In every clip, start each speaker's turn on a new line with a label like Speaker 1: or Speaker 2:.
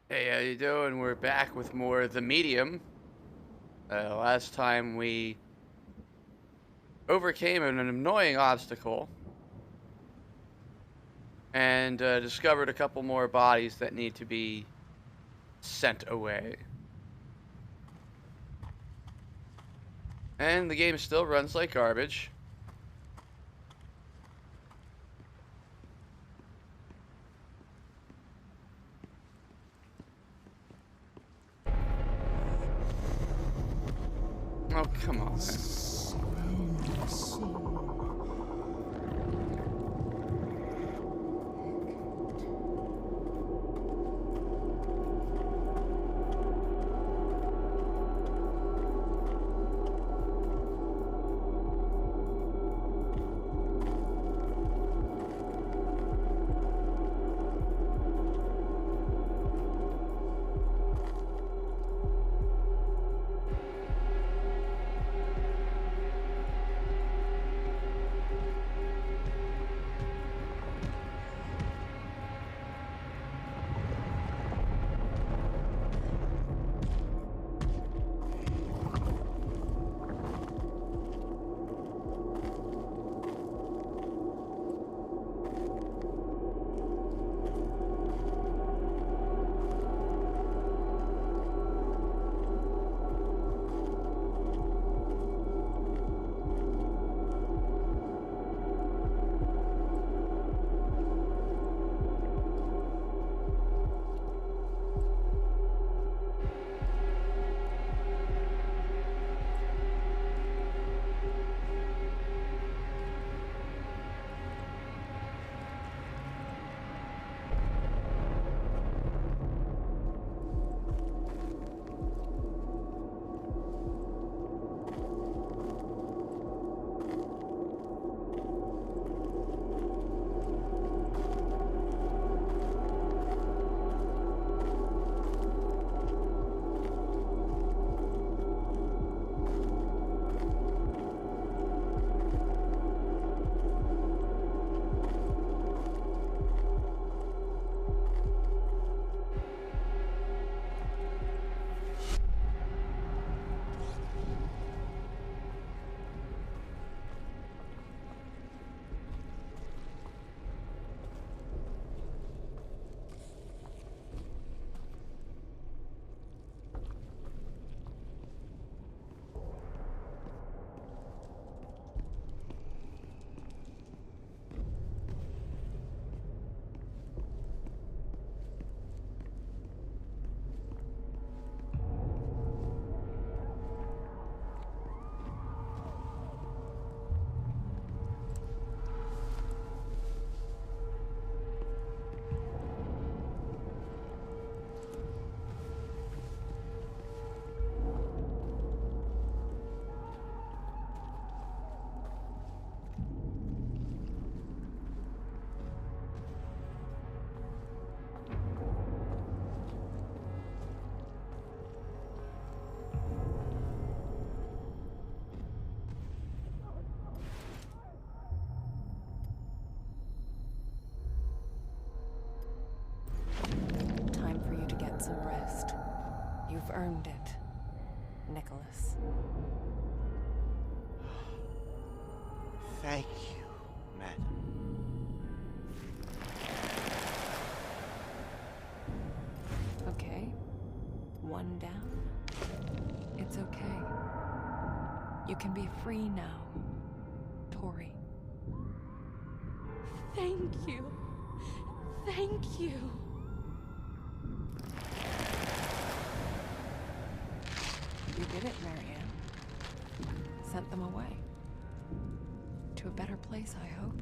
Speaker 1: Hey, how you doing? We're back with more of The Medium. Last time we overcame an annoying obstacle and discovered a couple more bodies that need to be sent away. And the game still runs like garbage. Oh, come on.
Speaker 2: Time for you to get some rest. You've earned it, Nicholas.
Speaker 3: Thank you, madam.
Speaker 2: Okay. One down. It's okay. You can be free now, Tori.
Speaker 4: Thank you. Thank you.
Speaker 2: You did it, Marianne. Sent them away. To a better place, I hope.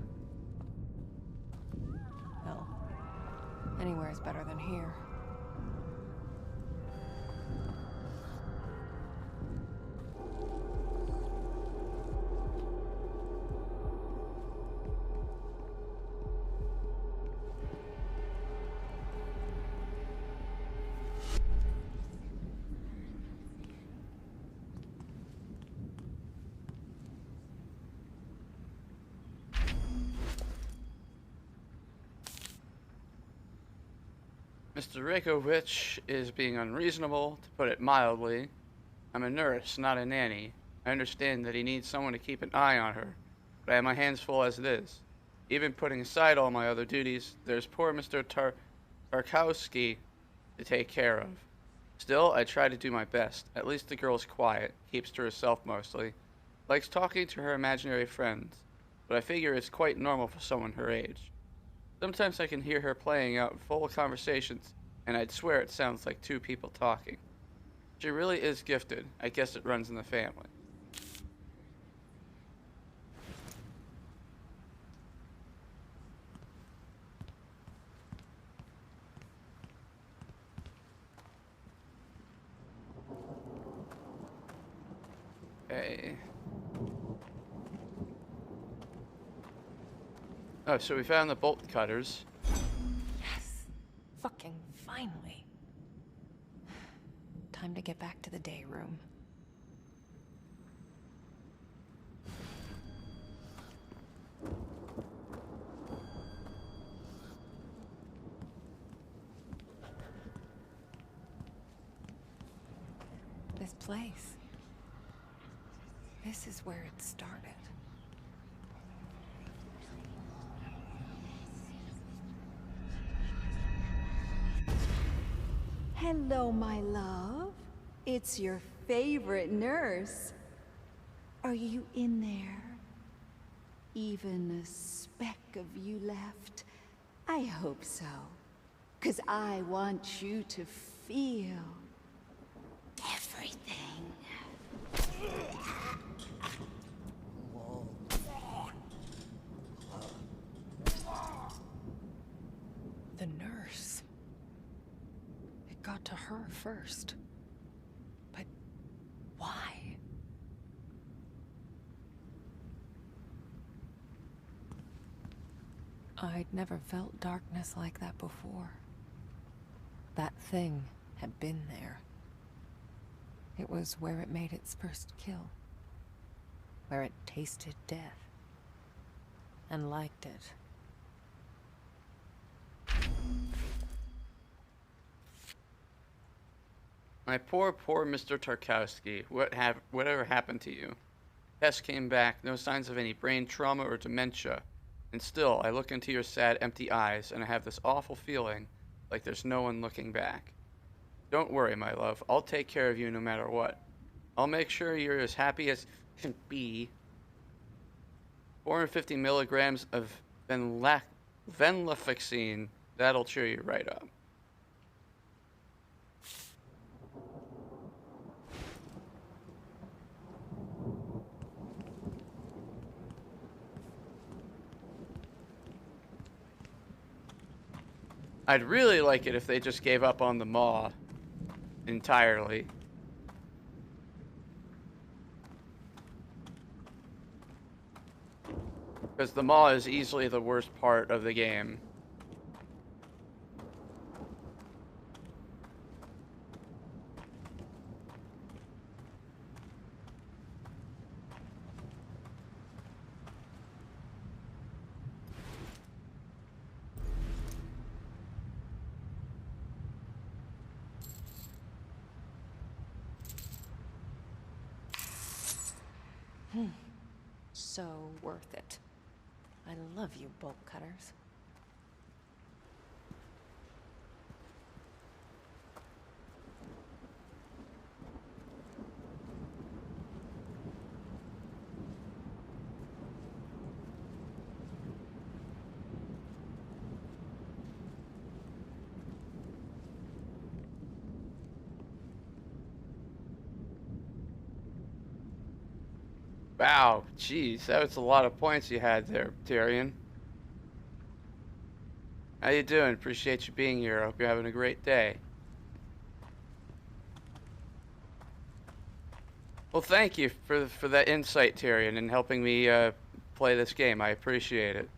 Speaker 2: Hell, anywhere is better than here.
Speaker 1: Mr. Rakowicz is being unreasonable, to put it mildly. I'm a nurse, not a nanny. I understand that he needs someone to keep an eye on her, but I have my hands full as it is. Even putting aside all my other duties, there's poor Mr. Tarkowski to take care of. Still, I try to do my best. At least the girl's quiet, keeps to herself mostly, likes talking to her imaginary friends, but I figure it's quite normal for someone her age. Sometimes I can hear her playing out full conversations, and I'd swear it sounds like two people talking. She really is gifted. I guess it runs in the family. Okay. Oh, so we found the bolt cutters.
Speaker 2: Yes. Fucking finally. Time to get back to the day room. This place. This is where it started.
Speaker 5: Hello, my love. It's your favorite nurse. Are you in there? Even a speck of you left? I hope so. 'Cause I want you to feel everything.
Speaker 2: The nurse. It got to her first. But why? I'd never felt darkness like that before. That thing had been there. It was where it made its first kill. Where it tasted death. And liked it.
Speaker 1: My poor Mr. Tarkowski. Whatever happened to you? Test came back, no signs of any brain trauma or dementia. And still, I look into your sad, empty eyes, and I have this awful feeling like there's no one looking back. Don't worry, my love. I'll take care of you no matter what. I'll make sure you're as happy as can be. 450 milligrams of venlafaxine. That'll cheer you right up. I'd really like it if they just gave up on the Maw entirely. Because the Maw is easily the worst part of the game.
Speaker 2: So worth it. I love you, bolt cutters.
Speaker 1: Wow, jeez, that was a lot of points you had there, Tyrion. How you doing? Appreciate you being here. I hope you're having a great day. Well, thank you for that insight, Tyrion, and helping me play this game. I appreciate it.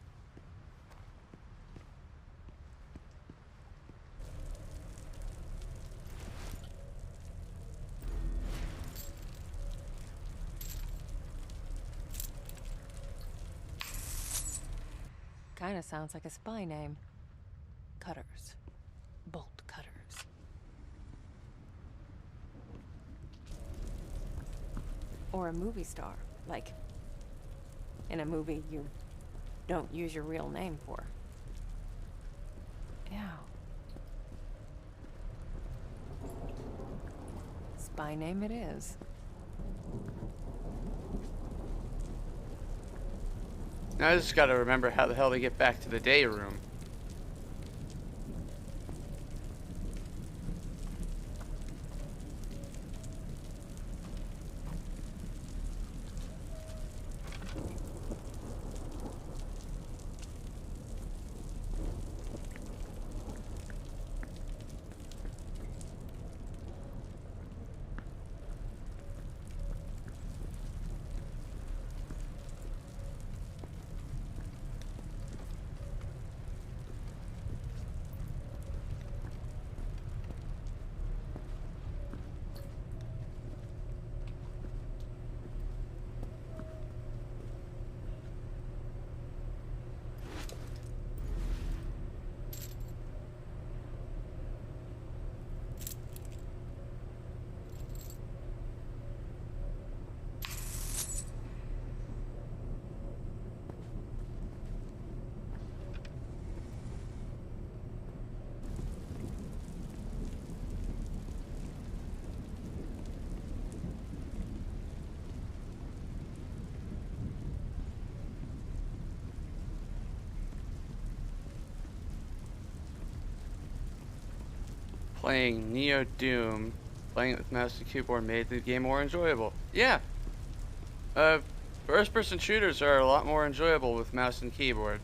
Speaker 2: Kinda sounds like a spy name. Cutters. Bolt cutters. Or a movie star, like in a movie you don't use your real name for. Ew. Spy name it is.
Speaker 1: Now I just gotta remember how the hell to get back to the day room. Playing Neo Doom, playing it with mouse and keyboard made the game more enjoyable. Yeah. First-person shooters are a lot more enjoyable with mouse and keyboard.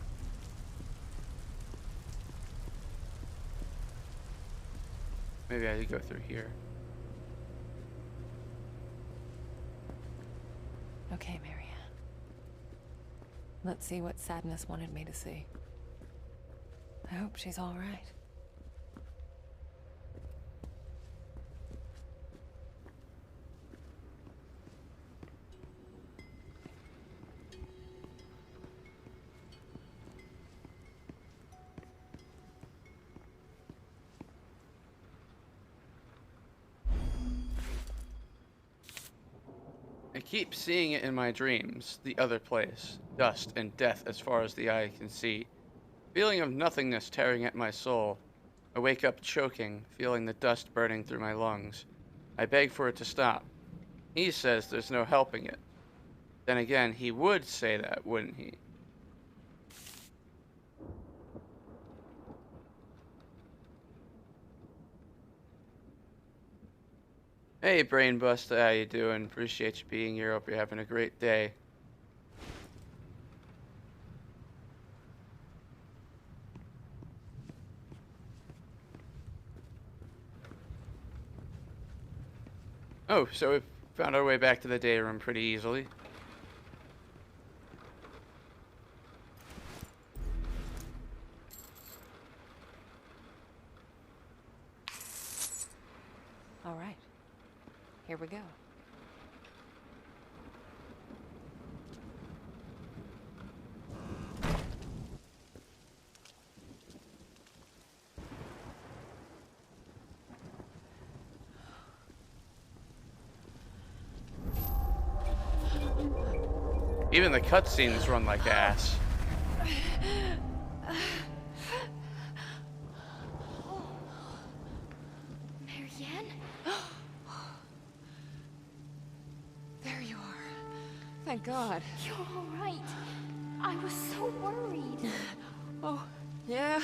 Speaker 1: Maybe I could go through here.
Speaker 2: Okay, Marianne. Let's see what Sadness wanted me to see. I hope she's all right.
Speaker 1: I keep seeing it in my dreams, the other place, dust and death as far as the eye can see. Feeling of nothingness tearing at my soul. I wake up choking, feeling the dust burning through my lungs. I beg for it to stop. He says there's no helping it. Then again, he would say that, wouldn't he? Hey, Brainbuster, how you doing? Appreciate you being here. Hope you're having a great day. Oh, so we found our way back to the day room pretty easily.
Speaker 2: All right. Here we go.
Speaker 1: Even the cutscenes run like ass.
Speaker 4: Marianne?
Speaker 2: There you are. Thank God.
Speaker 4: You're all right. I was so worried.
Speaker 2: Oh, yeah.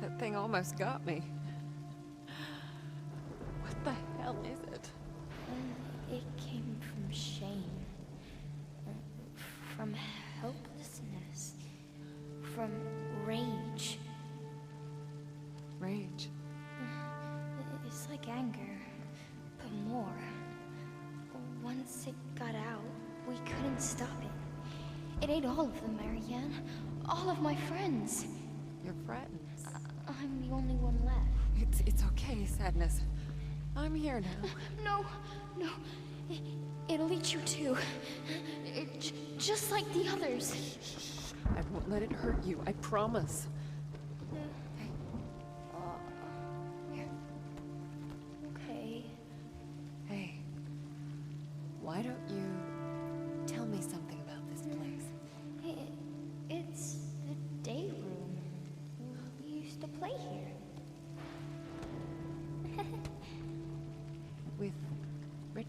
Speaker 2: That thing almost got me. What the hell is it?
Speaker 4: It came from shame. From helplessness. From rage.
Speaker 2: Rage.
Speaker 4: It's like anger, but more. Once it got out, we couldn't stop it. It ate all of them, Marianne. All of my friends.
Speaker 2: Your friends.
Speaker 4: I'm the only one left.
Speaker 2: It's okay, Sadness. I'm here now.
Speaker 4: No. It'll eat you too. Just like the others.
Speaker 2: I won't let it hurt you, I promise.
Speaker 4: Okay.
Speaker 2: Hey.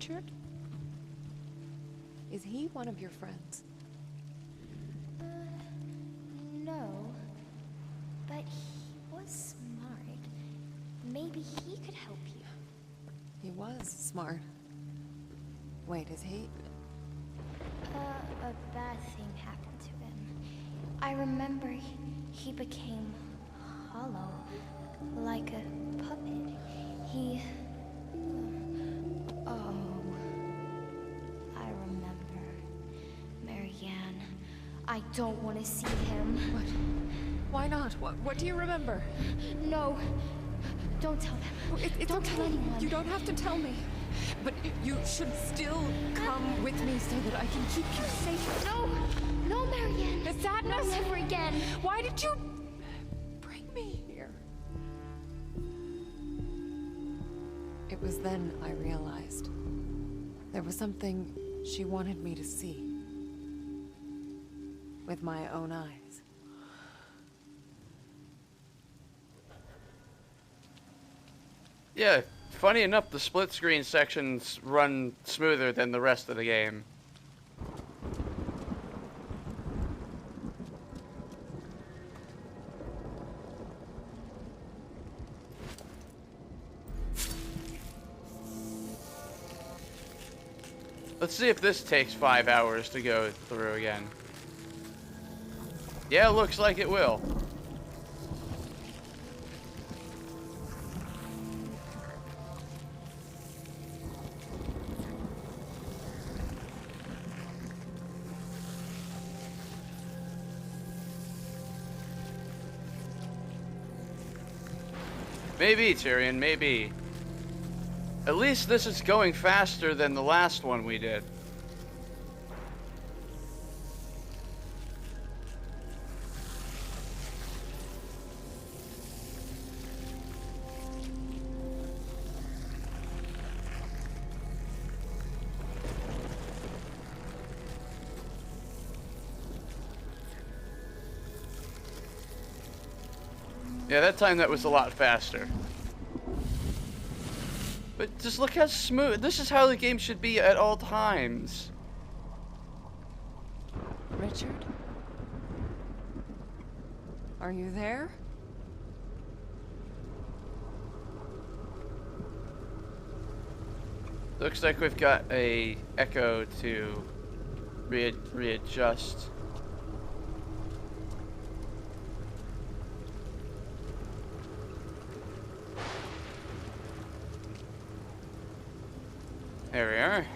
Speaker 2: Richard? Is he one of your friends?
Speaker 4: No. But he was smart. Maybe he could help you.
Speaker 2: He was smart. Wait, is he?
Speaker 4: A bad thing happened to him. I remember he became hollow, like a puppet. He... Oh... I remember. Marianne, I don't want to see him.
Speaker 2: What? Why not? What do you remember?
Speaker 4: No. Don't tell them. Don't tell anyone.
Speaker 2: You don't have to tell me. But you should still come with me so that I can keep you safe.
Speaker 4: No! No, Marianne!
Speaker 2: The sadness!
Speaker 4: No, never again!
Speaker 2: Why did you bring me here? It was then I realized there was something she wanted me to see with my own eyes.
Speaker 1: Yeah, funny enough, the split screen sections run smoother than the rest of the game. Let's see if this takes 5 hours to go through again. Yeah, looks like it will. Maybe, Tyrion, maybe. At least this is going faster than the last one we did. Yeah, that time that was a lot faster. But just look how smooth. This is how the game should be at all times.
Speaker 2: Richard? Are you there?
Speaker 1: Looks like we've got a echo to readjust. There we are.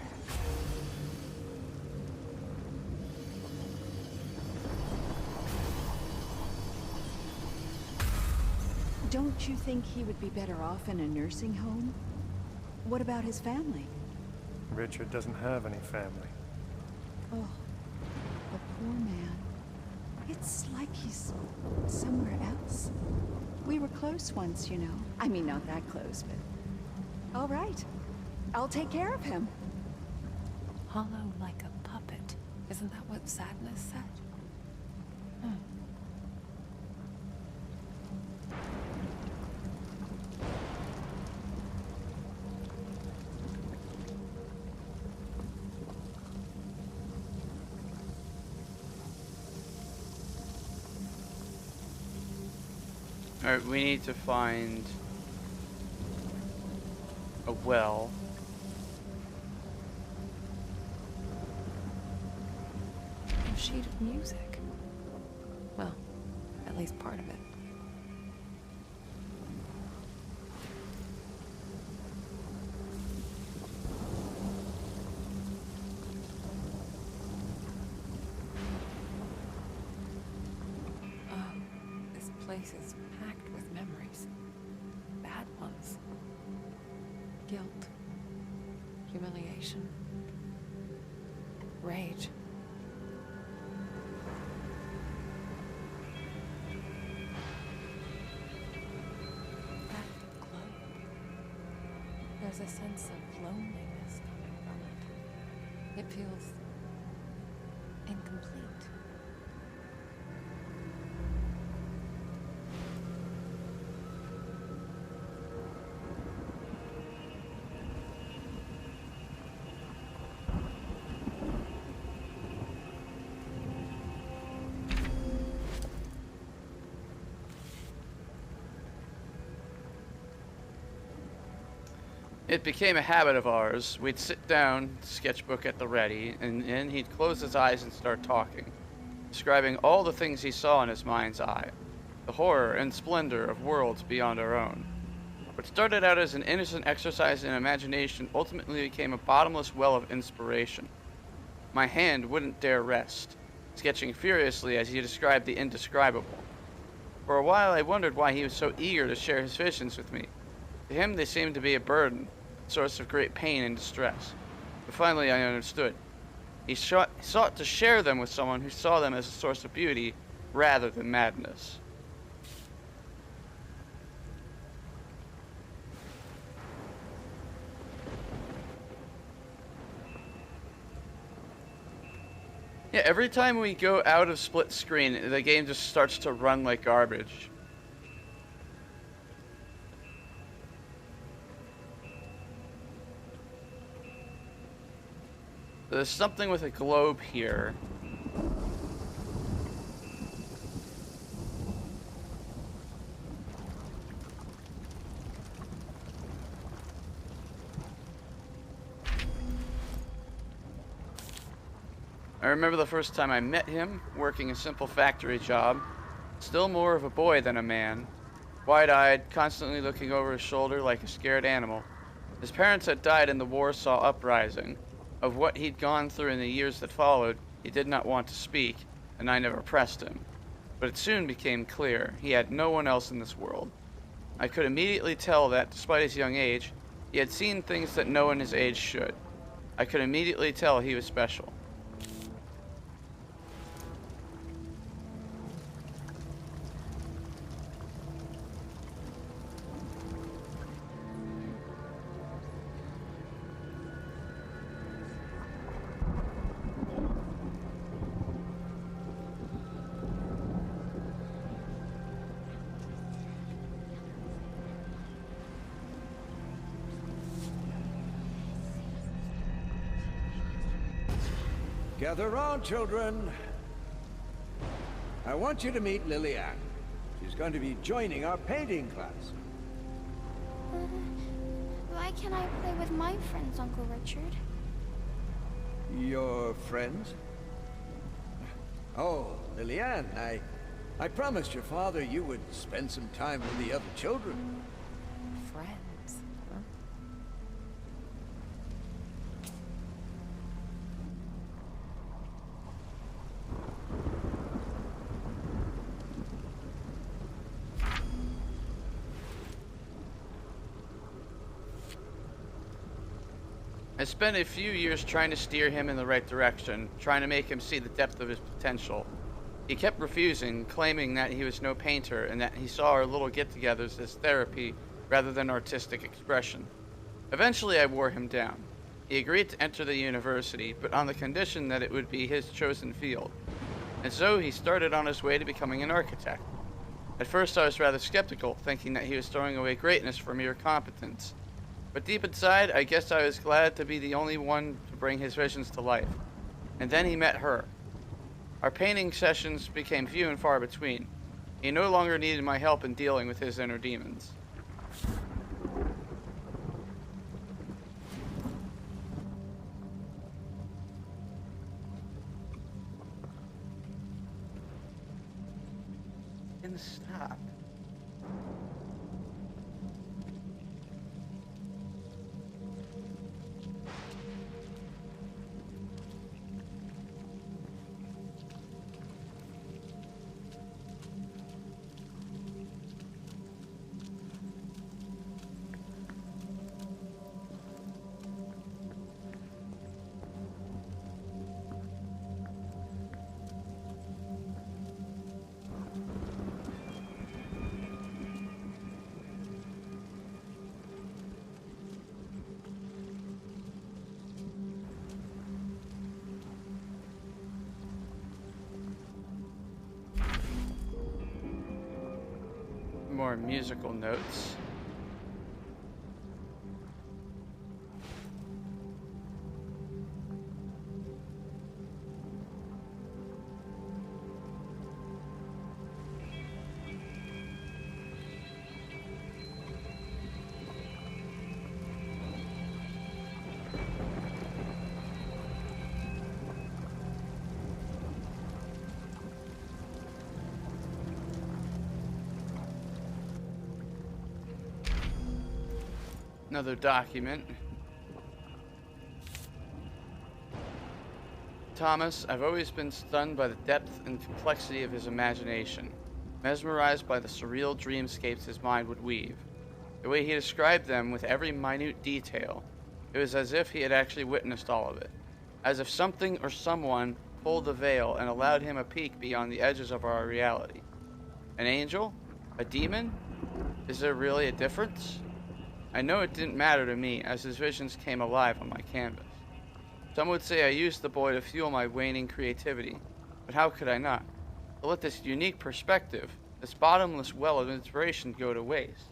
Speaker 5: Don't you think he would be better off in a nursing home? What about his family?
Speaker 6: Richard doesn't have any family.
Speaker 5: Oh, the poor man. It's like he's somewhere else. We were close once, you know. I mean, not that close, but... All right. I'll take care of him.
Speaker 2: Hollow like a puppet. Isn't that what sadness said?
Speaker 1: Alright, we need to find a well.
Speaker 2: A sheet of music. Well, at least part of it. Oh, this place is packed with memories. Bad ones. Guilt. Humiliation. Rage. There's a sense of loneliness coming from it. It feels incomplete.
Speaker 1: It became a habit of ours. We'd sit down, sketchbook at the ready, and then he'd close his eyes and start talking, describing all the things he saw in his mind's eye, the horror and splendor of worlds beyond our own. What started out as an innocent exercise in imagination ultimately became a bottomless well of inspiration. My hand wouldn't dare rest, sketching furiously as he described the indescribable. For a while I wondered why he was so eager to share his visions with me. To him they seemed to be a burden, a source of great pain and distress. But finally I understood. He sought to share them with someone who saw them as a source of beauty rather than madness. Yeah, every time we go out of split screen, the game just starts to run like garbage. There's something with a globe here. I remember the first time I met him, working a simple factory job. Still more of a boy than a man. Wide-eyed, constantly looking over his shoulder like a scared animal. His parents had died in the Warsaw Uprising. Of what he'd gone through in the years that followed, he did not want to speak, and I never pressed him. But it soon became clear he had no one else in this world. I could immediately tell that, despite his young age, he had seen things that no one his age should. I could immediately tell he was special.
Speaker 7: Gather round, children. I want you to meet Lillian. She's going to be joining our painting class.
Speaker 4: Why can't I play with my friends, Uncle Richard?
Speaker 7: Your friends? Oh, Lillian, I promised your father you would spend some time with the other children.
Speaker 2: Friends, huh?
Speaker 1: I spent a few years trying to steer him in the right direction, trying to make him see the depth of his potential. He kept refusing, claiming that he was no painter and that he saw our little get-togethers as therapy rather than artistic expression. Eventually I wore him down. He agreed to enter the university, but on the condition that it would be his chosen field. And so he started on his way to becoming an architect. At first I was rather skeptical, thinking that he was throwing away greatness for mere competence. But deep inside, I guess I was glad to be the only one to bring his visions to life. And then he met her. Our painting sessions became few and far between. He no longer needed my help in dealing with his inner demons. And stop. More musical notes. Another document. Thomas, I've always been stunned by the depth and complexity of his imagination, mesmerized by the surreal dreamscapes his mind would weave. The way he described them with every minute detail, it was as if he had actually witnessed all of it. As if something or someone pulled the veil and allowed him a peek beyond the edges of our reality. An angel? A demon? Is there really a difference? I know it didn't matter to me as his visions came alive on my canvas. Some would say I used the boy to fuel my waning creativity, but how could I not? To let this unique perspective, this bottomless well of inspiration go to waste.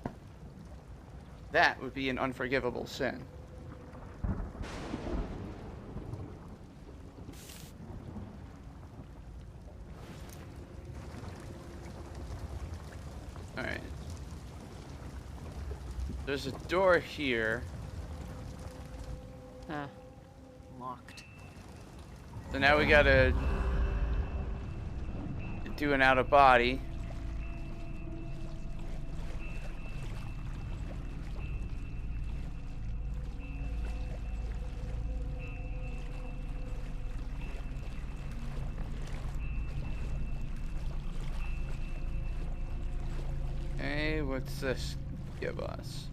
Speaker 1: That would be an unforgivable sin. Alright. There's a door here.
Speaker 2: Locked.
Speaker 1: So now we gotta do an out of body. Okay, what's this give us?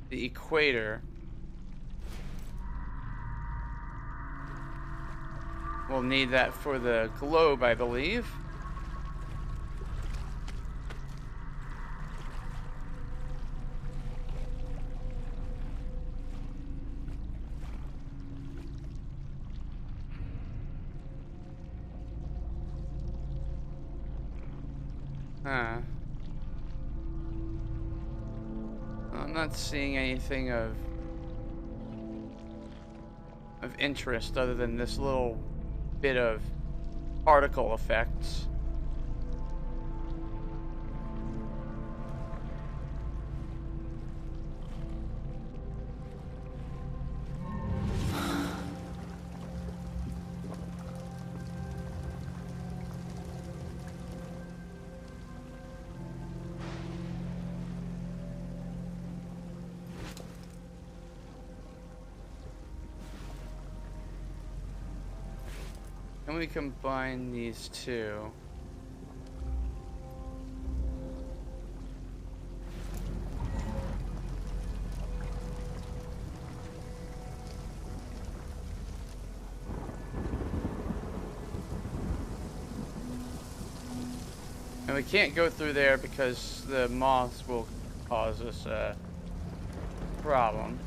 Speaker 1: The equator. We'll need that for the globe, I believe. Huh. I'm not seeing anything of interest other than this little bit of particle effects. Can we combine these two? And we can't go through there because the moths will cause us a problem.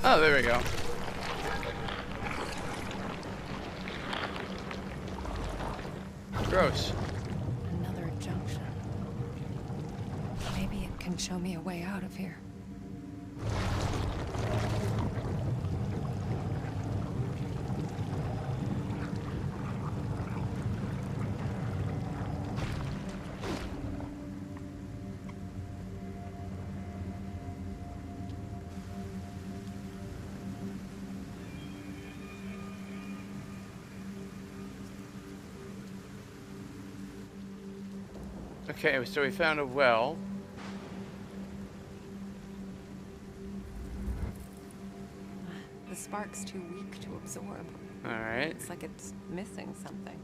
Speaker 1: Oh, there we go. Gross.
Speaker 2: Another junction. Maybe it can show me a way out of here.
Speaker 1: Okay, so we found a well.
Speaker 2: The spark's too weak to absorb.
Speaker 1: All right.
Speaker 2: It's like it's missing something.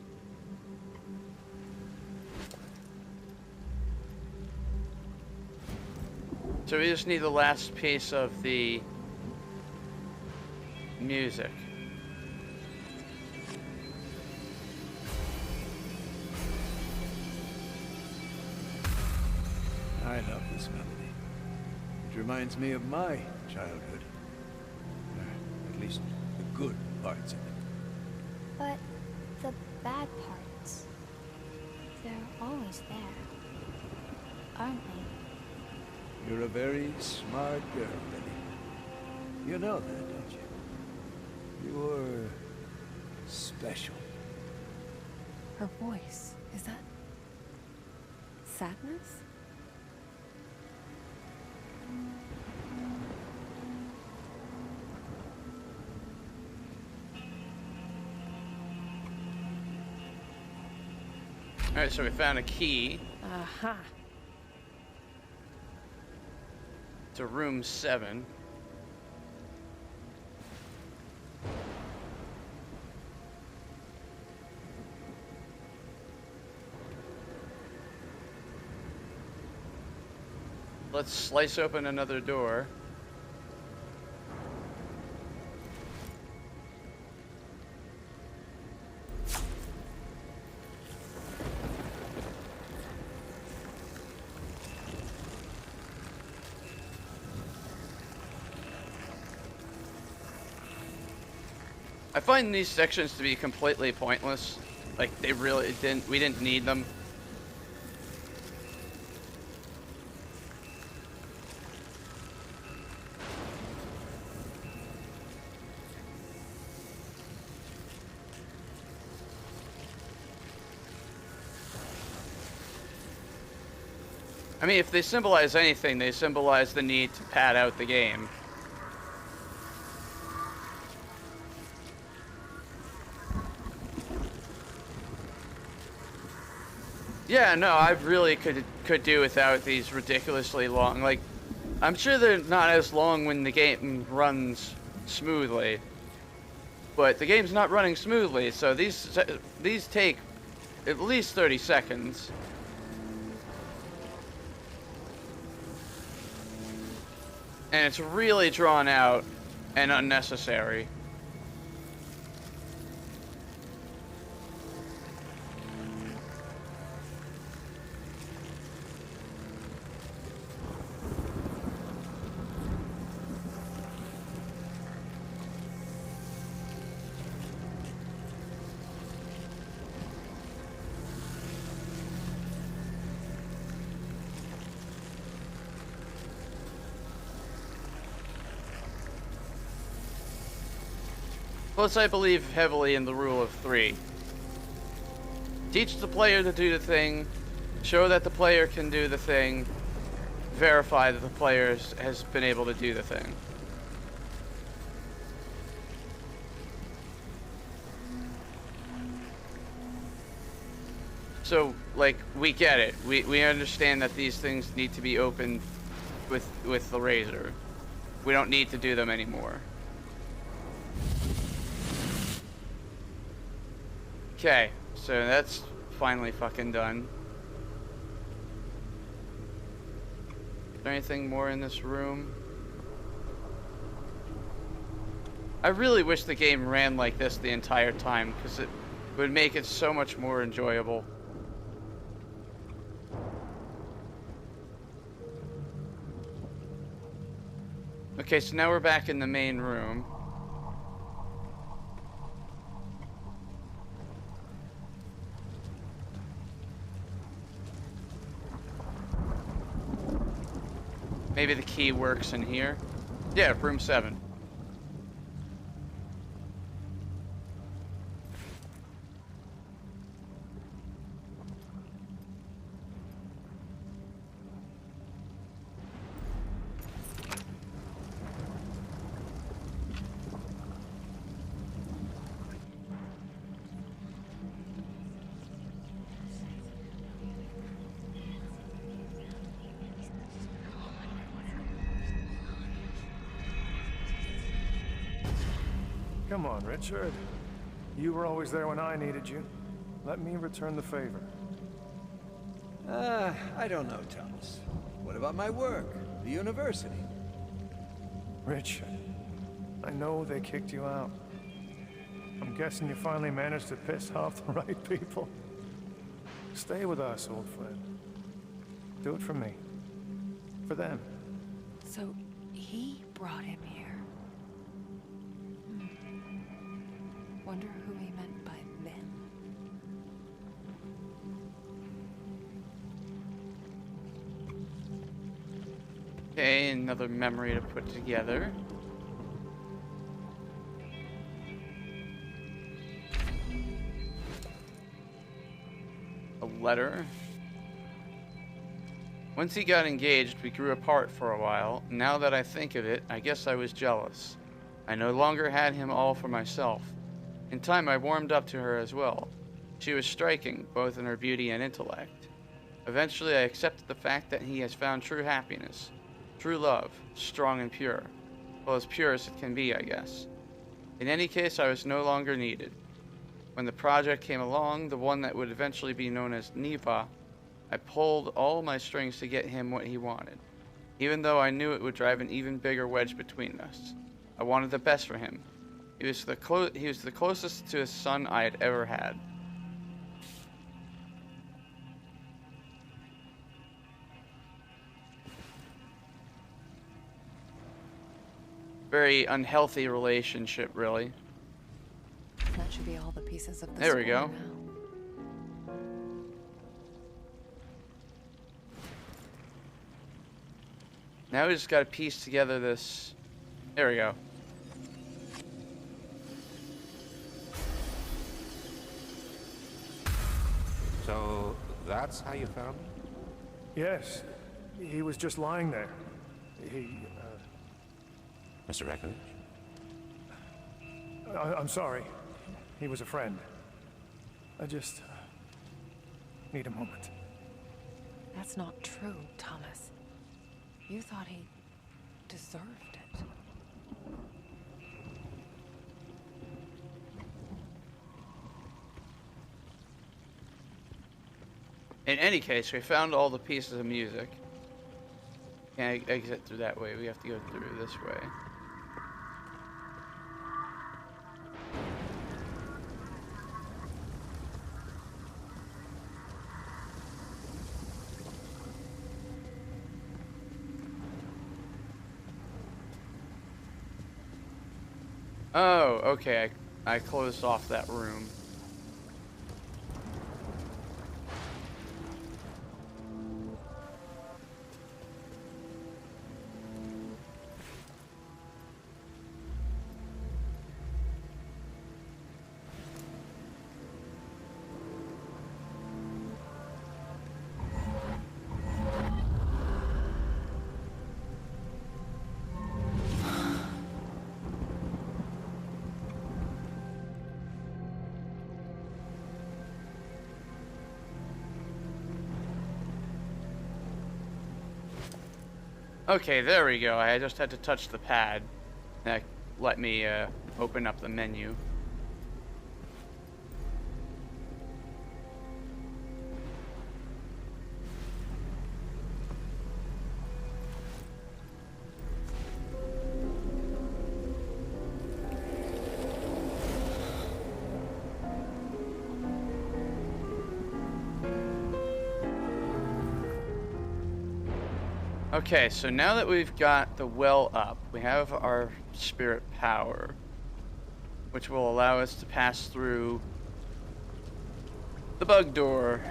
Speaker 1: So we just need the last piece of the music.
Speaker 7: I love this melody. It reminds me of my childhood. At least the good parts of it.
Speaker 4: But the bad parts, they're always there, aren't they?
Speaker 7: You're a very smart girl, Lily. You know that, don't you? You're special.
Speaker 2: Her voice, is that sadness?
Speaker 1: Alright, so we found a key
Speaker 2: Aha.
Speaker 1: to room 7. Let's slice open another door. I find these sections to be completely pointless. Like, they really didn't, we didn't need them. I mean, if they symbolize anything, they symbolize the need to pad out the game. Yeah, no, I really could do without these ridiculously long. Like, I'm sure they're not as long when the game runs smoothly, but the game's not running smoothly, so these take at least 30 seconds. And it's really drawn out and unnecessary. Plus, I believe heavily in the rule of 3. Teach the player to do the thing, show that the player can do the thing, verify that the player has been able to do the thing. So, like, we get it. We understand that these things need to be opened with the razor. We don't need to do them anymore. Okay, so that's finally fucking done. Is there anything more in this room? I really wish the game ran like this the entire time, because it would make it so much more enjoyable. Okay, so now we're back in the main room. Maybe the key works in here. Yeah, room 7.
Speaker 6: Come on, Richard. You were always there when I needed you. Let me return the favor.
Speaker 7: I don't know, Thomas. What about my work? the university.
Speaker 6: Richard, I know they kicked you out. I'm guessing you finally managed to piss off the right people. Stay with us, old friend. Do it for me. For them.
Speaker 2: So he brought him here. Wonder who he meant by them.
Speaker 1: Okay, another memory to put together. A letter. Once he got engaged, we grew apart for a while. Now that I think of it, I guess I was jealous. I no longer had him all for myself. In time, I warmed up to her as well. She was striking, both in her beauty and intellect. Eventually, I accepted the fact that he has found true happiness. True love, strong and pure. Well, as pure as it can be, I guess. In any case, I was no longer needed. When the project came along, the one that would eventually be known as Neva, I pulled all my strings to get him what he wanted, even though I knew it would drive an even bigger wedge between us. I wanted the best for him. He was the closest to a son I had ever had. Very unhealthy relationship, really.
Speaker 2: That should be all the pieces of the
Speaker 1: There we
Speaker 2: score
Speaker 1: go.
Speaker 2: now.
Speaker 1: Now we just gotta piece together this. There we go.
Speaker 8: So that's how you found him?
Speaker 6: Yes. He was just lying there. He,
Speaker 8: Mr. Breckenridge?
Speaker 6: I'm sorry. He was a friend. I just need a moment.
Speaker 2: That's not true, Thomas. You thought he deserved it.
Speaker 1: In any case, we found all the pieces of music. Can't exit through that way. We have to go through this way. Oh, okay. I closed off that room. Okay, there we go. I just had to touch the pad. That let me open up the menu. Okay, so now that we've got the well up, we have our spirit power, which will allow us to pass through the bug door.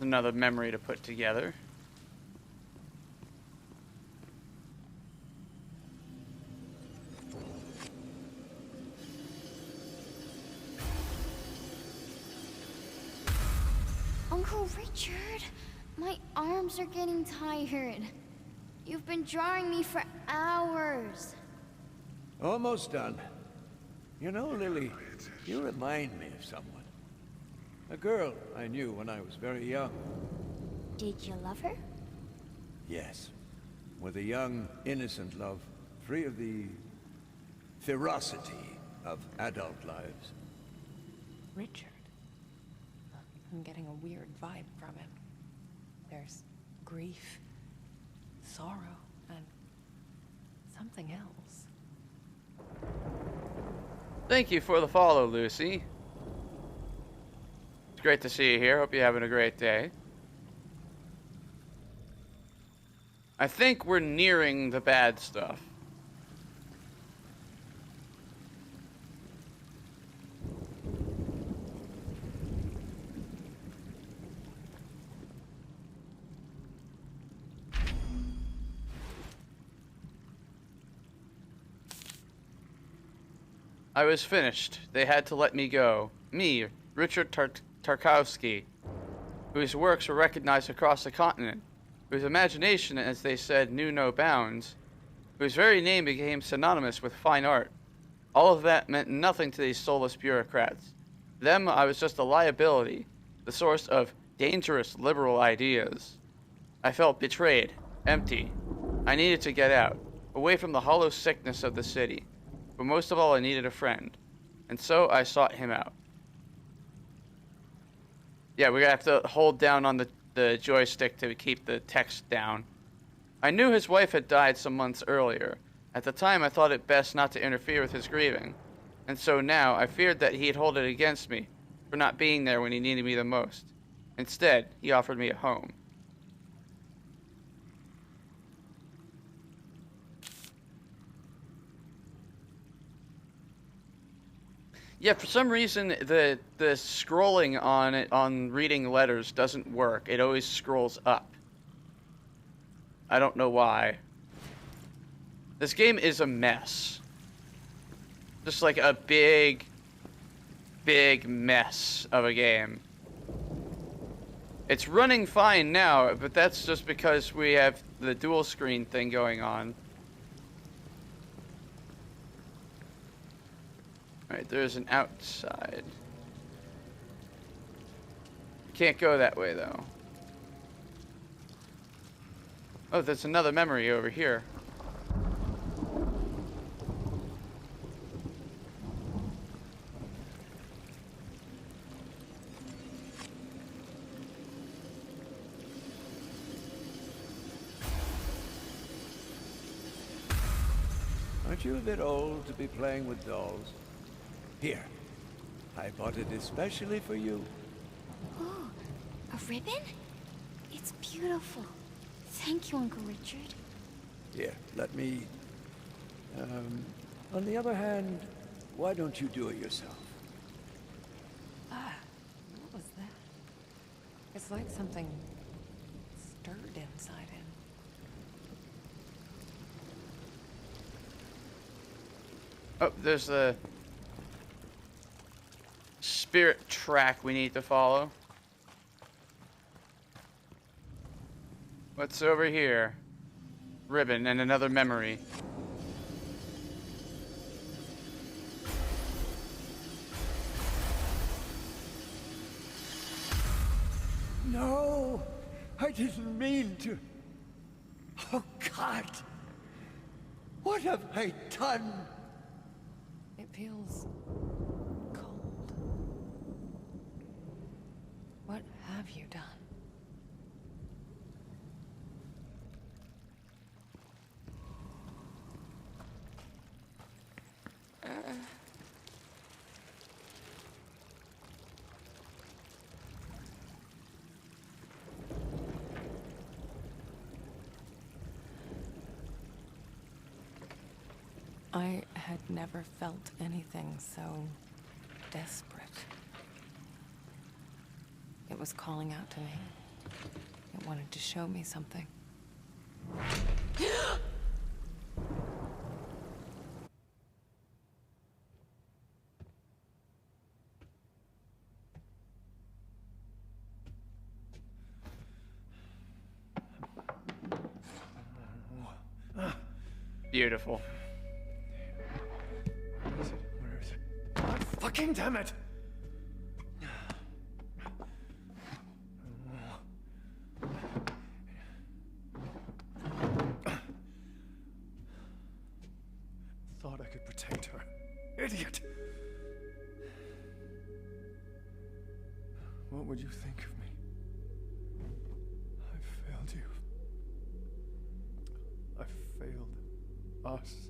Speaker 1: Another memory to put together.
Speaker 4: Uncle Richard, My arms are getting tired. You've been drawing me for hours.
Speaker 7: Almost done. You know, Lily, you remind me of someone. A girl I knew when I was very young.
Speaker 4: Did you love her?
Speaker 7: Yes. With a young, innocent love, free of the ferocity of adult lives.
Speaker 2: Richard. I'm getting a weird vibe from him. There's grief, sorrow, and something else.
Speaker 1: Thank you for the follow, Lucy. It's great to see you here. Hope you're having a great day. I think we're nearing the bad stuff. I was finished. They had to let me go. Me, Richard Tarkowski, whose works were recognized across the continent, whose imagination, as they said, knew no bounds, whose very name became synonymous with fine art. All of that meant nothing to these soulless bureaucrats. To them, I was just a liability, the source of dangerous liberal ideas. I felt betrayed, empty. I needed to get out, away from the hollow sickness of the city. But most of all, I needed a friend. And so I sought him out. Yeah, we're gonna have to hold down on the joystick to keep the text down. I knew his wife had died some months earlier. At the time, I thought it best not to interfere with his grieving. And so now, I feared that he'd hold it against me for not being there when he needed me the most. Instead, he offered me a home. Yeah, for some reason the scrolling on it on reading letters doesn't work. It always scrolls up. I don't know why. This game is a mess. Just like a big mess of a game. It's running fine now, but that's just because we have the dual screen thing going on. Alright, there's an outside. Can't go that way, though. Oh, there's another memory over here.
Speaker 7: Aren't you a bit old to be playing with dolls? Here, I bought it especially for you.
Speaker 4: Oh, a ribbon? It's beautiful. Thank you, Uncle Richard.
Speaker 7: Here, let me... on the other hand, why don't you do it yourself?
Speaker 2: Ah, what was that? It's like something stirred inside him.
Speaker 1: Oh, there's the spirit track we need to follow. What's over here? Ribbon and another memory.
Speaker 7: No! I didn't mean to... Oh, God! What have I done?
Speaker 2: It feels cold. What have you done? I had never felt anything so desperate. It was calling out to me. It wanted to show me something.
Speaker 1: Beautiful.
Speaker 6: Where is it? Where is it? God fucking damn it! Thought I could protect her. Idiot! What would you think of me? I failed you. I failed us.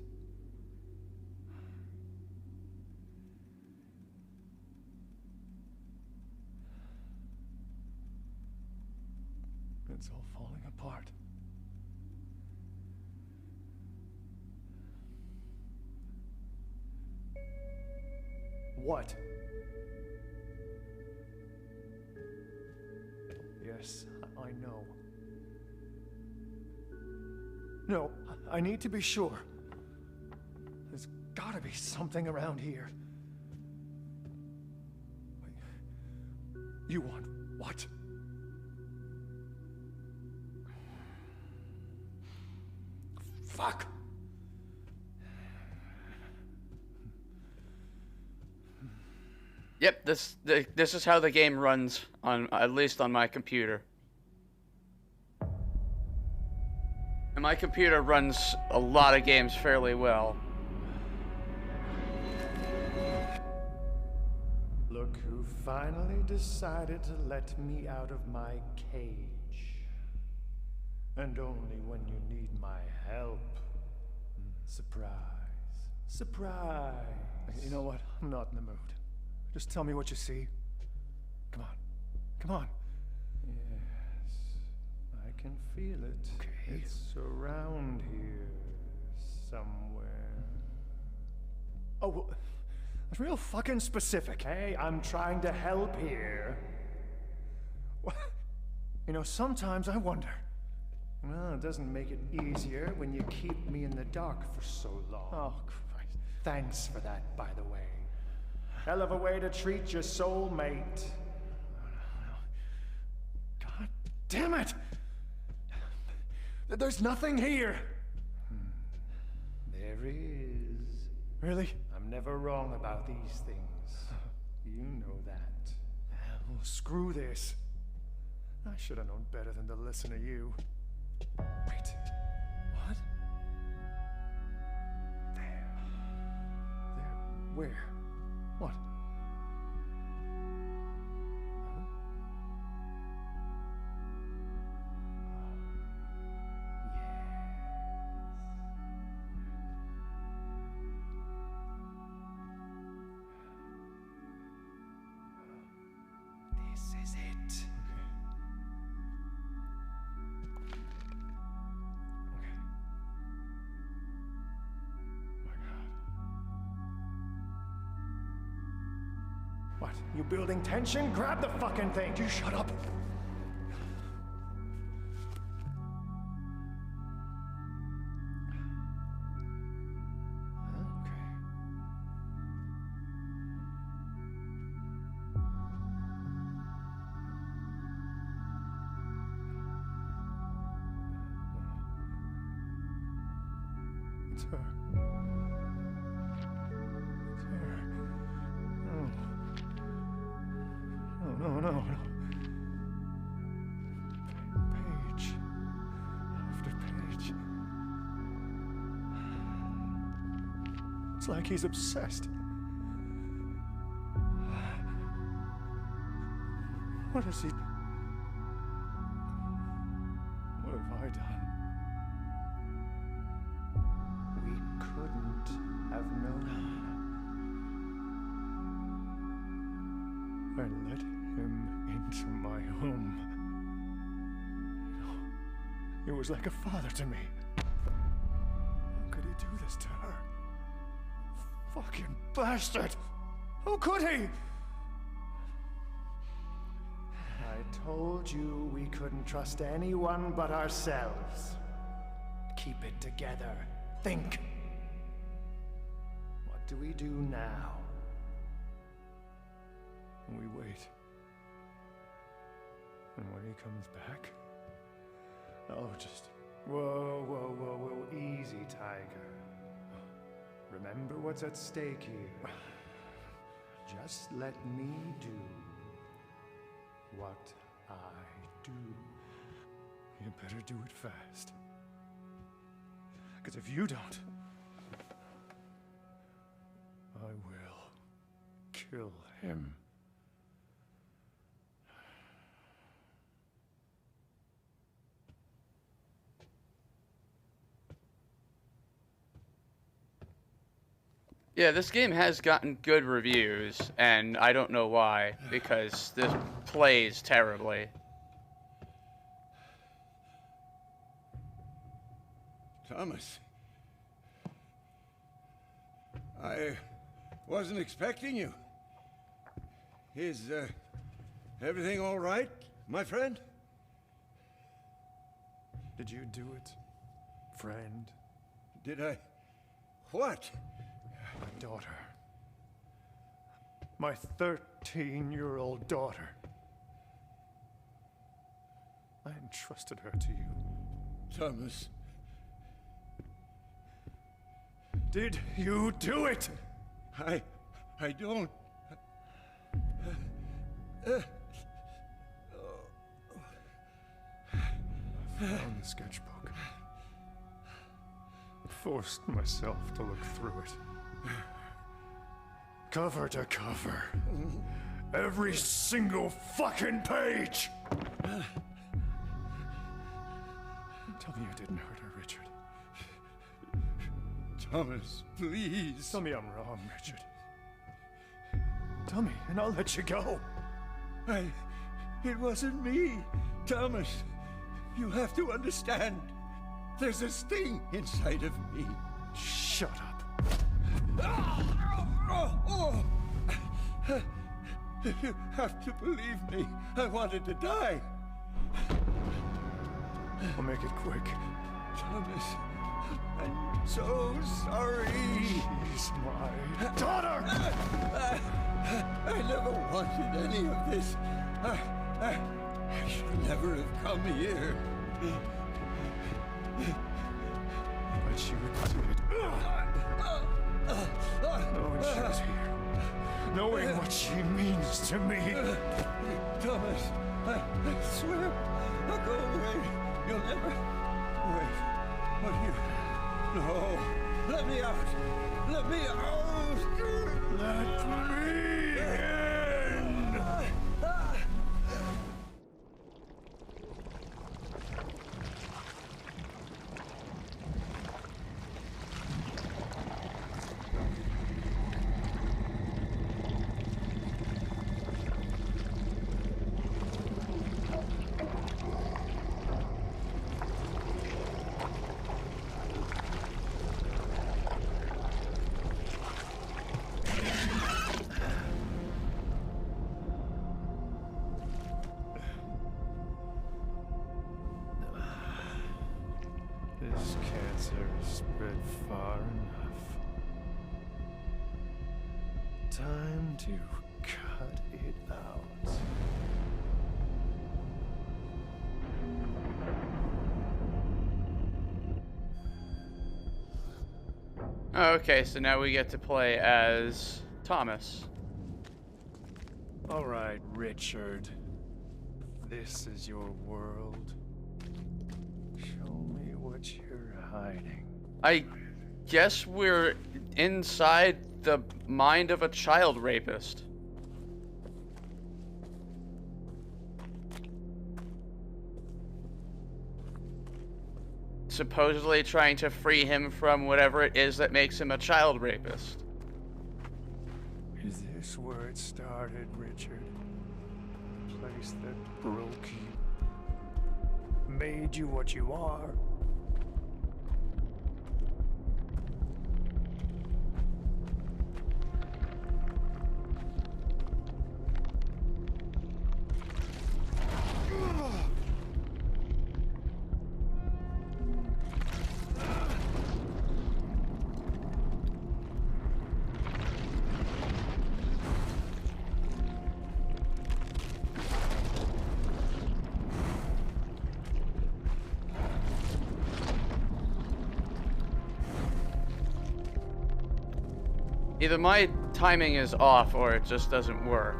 Speaker 6: It's all falling apart. What? Yes, I know. No, I need to be sure. There's gotta be something around here. Wait. You want what? Fuck!
Speaker 1: Yep, this is how the game runs on, at least on my computer. And my computer runs a lot of games fairly well.
Speaker 6: Look who finally decided to let me out of my cage. And only when you need my help. Surprise. Surprise. You know what? I'm not in the mood. Just tell me what you see. Come on. Come on. Yes. I can feel it. Okay. It's around here somewhere. Oh, well, that's real fucking specific. Hey, I'm trying to help here. What? You know, sometimes I wonder. Well, it doesn't make it easier when you keep me in the dark for so long. Oh, Christ. Thanks for that, by the way. Hell of a way to treat your soulmate. God damn it! There's nothing here! There is. Really? I'm never wrong about these things. You know that. Well, screw this. I should have known better than to listen to you. Wait. What? There. There. Where? What? Huh? Yes. This is it. Okay. My God. What? You building tension? Grab the fucking thing! You shut up! Okay. It's her. It's her. No. No, no, no, no. Page. After page. It's like he's obsessed. What has he... What have I done? We couldn't have known. I let him into my home. He was like a father to me. How could he do this to her? Fucking bastard! How could he? I told you we couldn't trust anyone but ourselves. Keep it together. Think. What do we do now? We wait. And when he comes back, I'll just Whoa, whoa, whoa, whoa. Easy, Tiger. Remember what's at stake here. Just let me do what I do. You better do it fast. Because if you don't, I will kill him.
Speaker 1: Yeah, this game has gotten good reviews, and I don't know why, because this plays terribly.
Speaker 7: Thomas. I wasn't expecting you. Is, everything all right, my friend?
Speaker 6: Did you do it, friend?
Speaker 7: Did I? What?
Speaker 6: My daughter. My 13-year-old daughter. I entrusted her to you.
Speaker 7: Thomas.
Speaker 6: Did you do it?
Speaker 7: I don't.
Speaker 6: I found the sketchbook. Forced myself to look through it. Cover to cover. Every single fucking page! Tell me you didn't hurt her, Richard.
Speaker 7: Thomas, please.
Speaker 6: Tell me I'm wrong, Richard. Tell me, and I'll let you go.
Speaker 7: It wasn't me, Thomas. You have to understand. There's a sting inside of me.
Speaker 6: Shut up.
Speaker 7: You have to believe me. I wanted to die.
Speaker 6: I'll make it quick.
Speaker 7: Thomas, I'm so sorry.
Speaker 6: She's my daughter!
Speaker 7: I never wanted any of this. I should never have come here.
Speaker 6: But you did. Knowing she was here. Knowing what she means to me.
Speaker 7: Thomas, I swear, I'll go away. You'll never... Wait, what are you... No, let me out. Let me out.
Speaker 6: Let me in! This cancer has spread far enough. Time to cut it out.
Speaker 1: Okay, so now we get to play as Thomas.
Speaker 6: All right, Richard. This is your world. Show me what you're hiding.
Speaker 1: I guess we're inside the mind of a child rapist. Supposedly trying to free him from whatever it is that makes him a child rapist.
Speaker 6: Is this where it started, Richard? The place that broke you, made you what you are?
Speaker 1: Either my timing is off or it just doesn't work.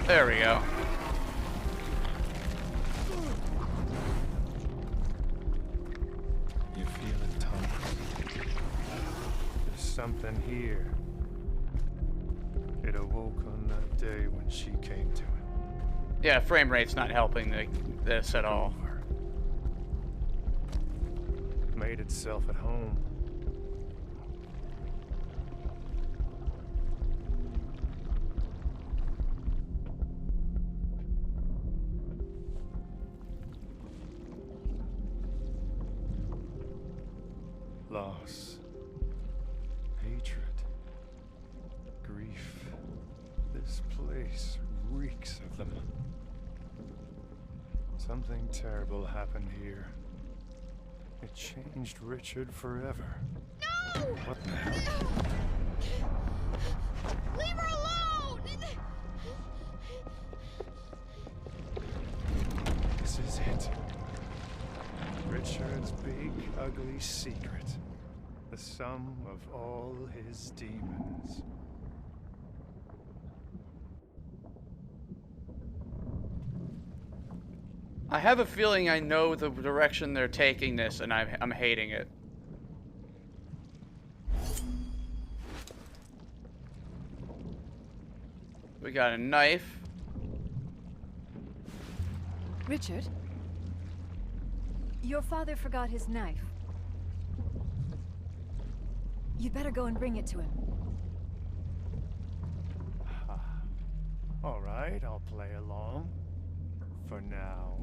Speaker 1: There we go.
Speaker 6: You feel it, Tom? There's something here. It awoke on that day when she came to him.
Speaker 1: Yeah, frame rate's not helping this at all.
Speaker 6: Made itself at home. Loss, hatred, grief. This place reeks of them. Something terrible happened here. It changed Richard forever.
Speaker 4: No!
Speaker 6: What the hell?
Speaker 4: Leave her alone!
Speaker 6: This is it. Richard's big, ugly secret. The sum of all his demons.
Speaker 1: I have a feeling I know the direction they're taking this, and I'm hating it. We got a knife.
Speaker 9: Richard? Your father forgot his knife. You'd better go and bring it to him.
Speaker 6: All right, I'll play along. For now.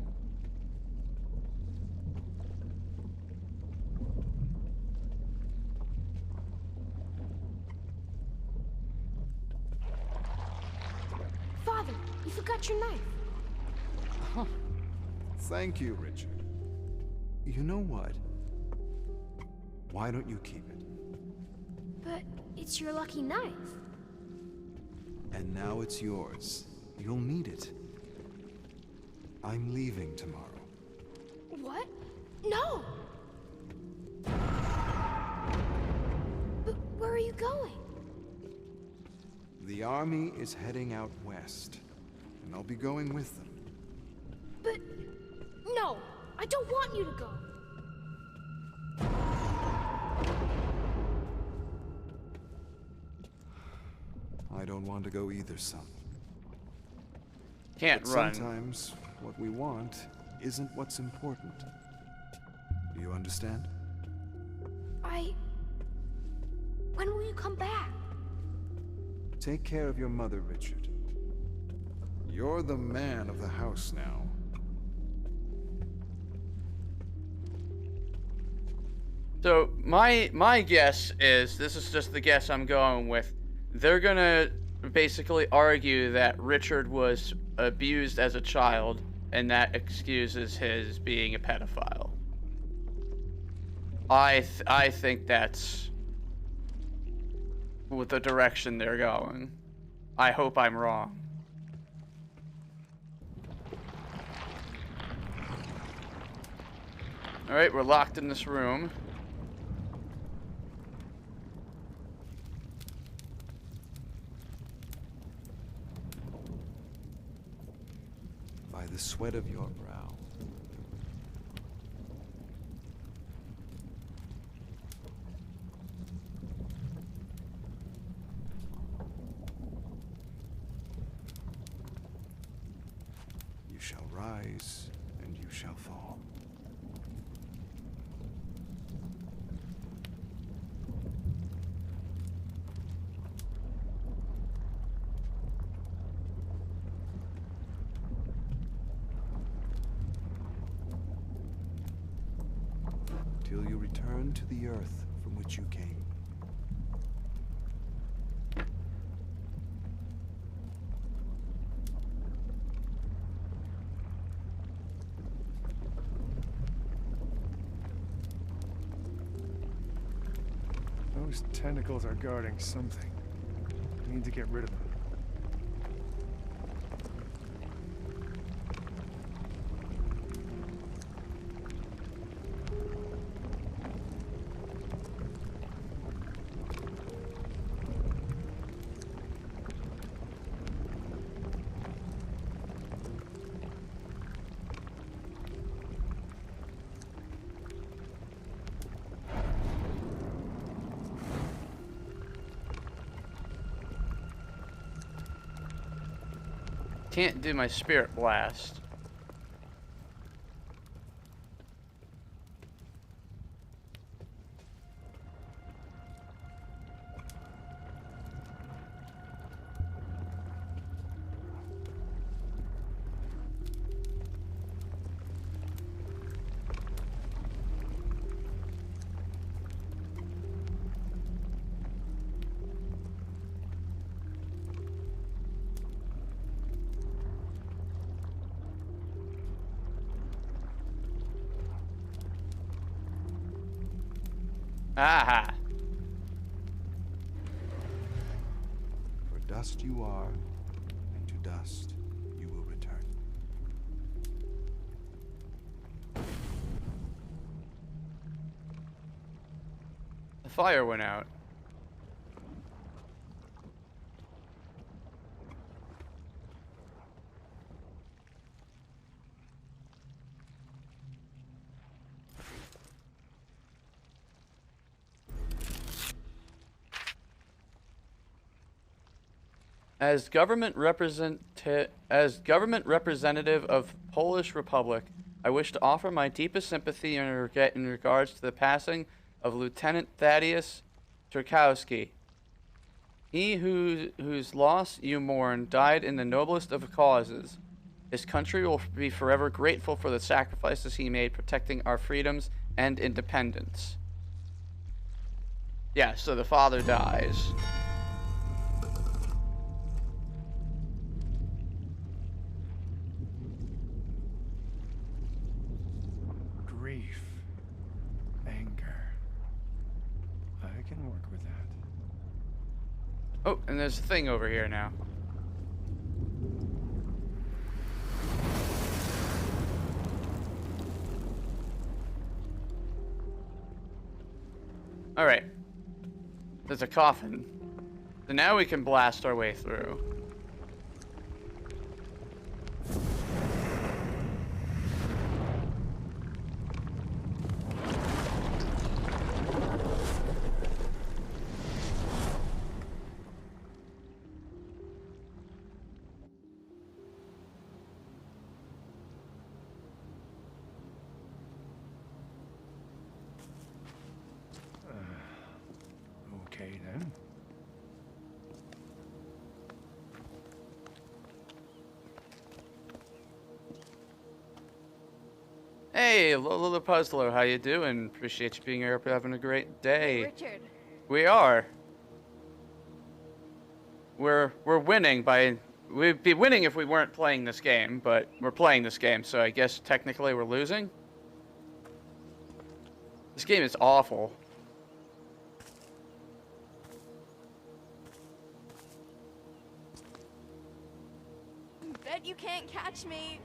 Speaker 4: Father, you forgot your knife.
Speaker 10: Thank you, Richard. You know what? Why don't you keep it?
Speaker 4: But it's your lucky knife.
Speaker 10: And now it's yours. You'll need it. I'm leaving tomorrow.
Speaker 4: What? No! But where are you going?
Speaker 10: The army is heading out west, and I'll be going with them.
Speaker 4: But... no! I don't want you to go!
Speaker 10: I don't want to go either, son.
Speaker 1: Can't
Speaker 10: But
Speaker 1: run.
Speaker 10: sometimes what we want isn't what's important. Do you understand?
Speaker 4: When will you come back?
Speaker 10: Take care of your mother, Richard. You're the man of the house now.
Speaker 1: So my guess is, this is just the guess I'm going with, they're gonna basically argue that Richard was abused as a child and that excuses his being a pedophile. I think that's with the direction they're going. I hope I'm wrong. Alright, we're locked in this room.
Speaker 10: By the sweat of your brow. You shall rise, and you shall fall. Till you return to the earth from which you came.
Speaker 6: Those tentacles are guarding something. I need to get rid of them.
Speaker 1: can't do my spirit blast. Aha!
Speaker 10: For dust you are, and to dust you will return.
Speaker 1: The fire went out. As government representative of Polish Republic, I wish to offer my deepest sympathy in regards to the passing of Lieutenant Thaddeus Turkowski. He whose loss you mourn died in the noblest of causes. His country will be forever grateful for the sacrifices he made protecting our freedoms and independence. Yeah, so the father dies.
Speaker 6: Grief. Anger. I can work with that.
Speaker 1: Oh, and there's a thing over here now. Alright. There's a coffin. So now we can blast our way through.
Speaker 6: Okay then.
Speaker 1: Hey, Lola Puzzler, how you doing? Appreciate you being here. Hope you're having a great day.
Speaker 9: Richard.
Speaker 1: We are. We're winning by... We'd be winning if we weren't playing this game, but we're playing this game, so I guess technically we're losing. This game is awful.
Speaker 9: Bet you can't catch me.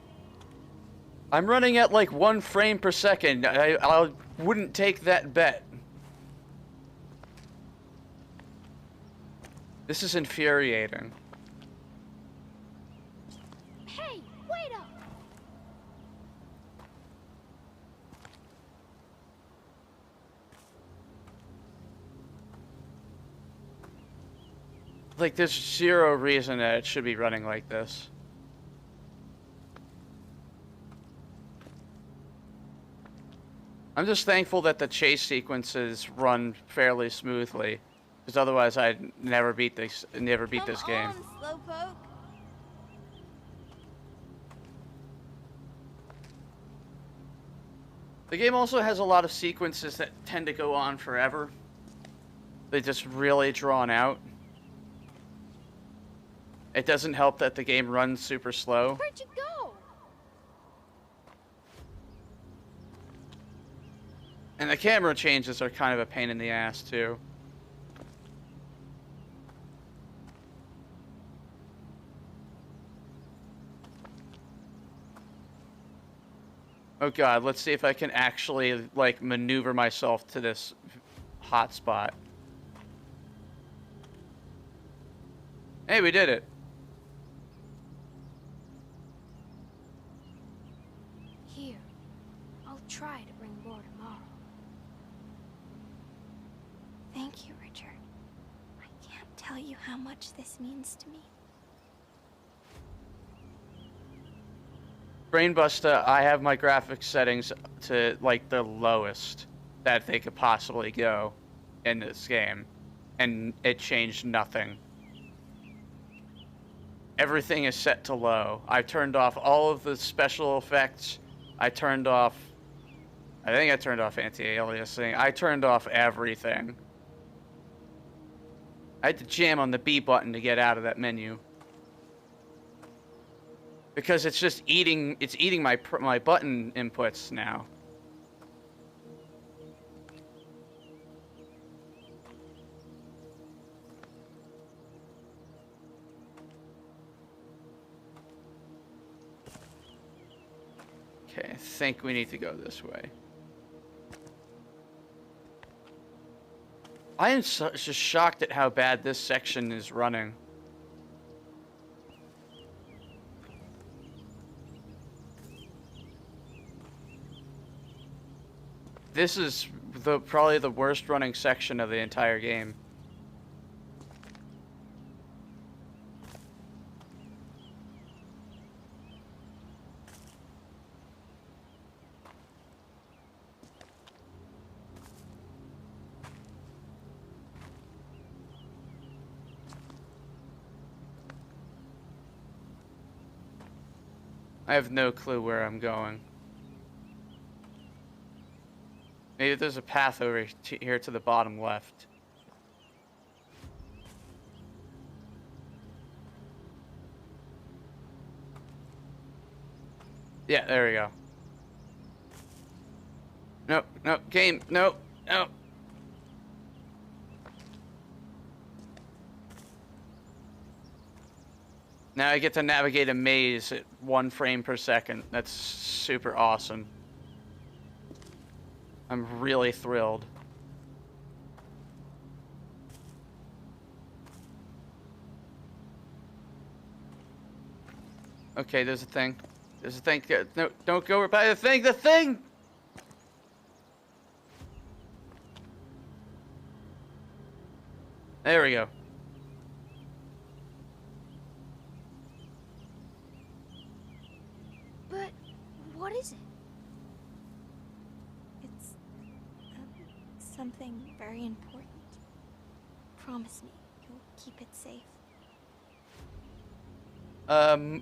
Speaker 1: I'm running at like 1 frame per second. I wouldn't take that bet. This is infuriating.
Speaker 4: Hey, wait up!
Speaker 1: Like, there's zero reason that it should be running like this. I'm just thankful that the chase sequences run fairly smoothly, because otherwise I'd never beat this game.
Speaker 9: Come on, Slowpoke.
Speaker 1: The game also has a lot of sequences that tend to go on forever. They're just really drawn out. It doesn't help that the game runs super slow.
Speaker 4: Where'd you go?
Speaker 1: And the camera changes are kind of a pain in the ass, too. Oh god, let's see if I can actually, like, maneuver myself to this hotspot. Hey, we did it.
Speaker 4: Here. I'll try to bring more tomorrow. Thank you, Richard. I can't tell you how much this means to me.
Speaker 1: Brainbuster, I have my graphics settings to like the lowest that they could possibly go in this game, and it changed nothing. Everything is set to low. I turned off all of the special effects. I think I turned off anti-aliasing. I turned off everything. I had to jam on the B button to get out of that menu. Because it's just eating my button inputs now. Okay, I think we need to go this way. I am just shocked at how bad this section is running. This is probably the worst running section of the entire game. I have no clue where I'm going. Maybe there's a path over here to the bottom left. Yeah, there we go. No, no, game, no, no. Now I get to navigate a maze at 1 frame per second. That's super awesome. I'm really thrilled. Okay, there's a thing. There's a thing. No, don't go by the thing. The thing! There we go.
Speaker 4: But what is it?
Speaker 9: It's something very important. Promise me you'll keep it safe.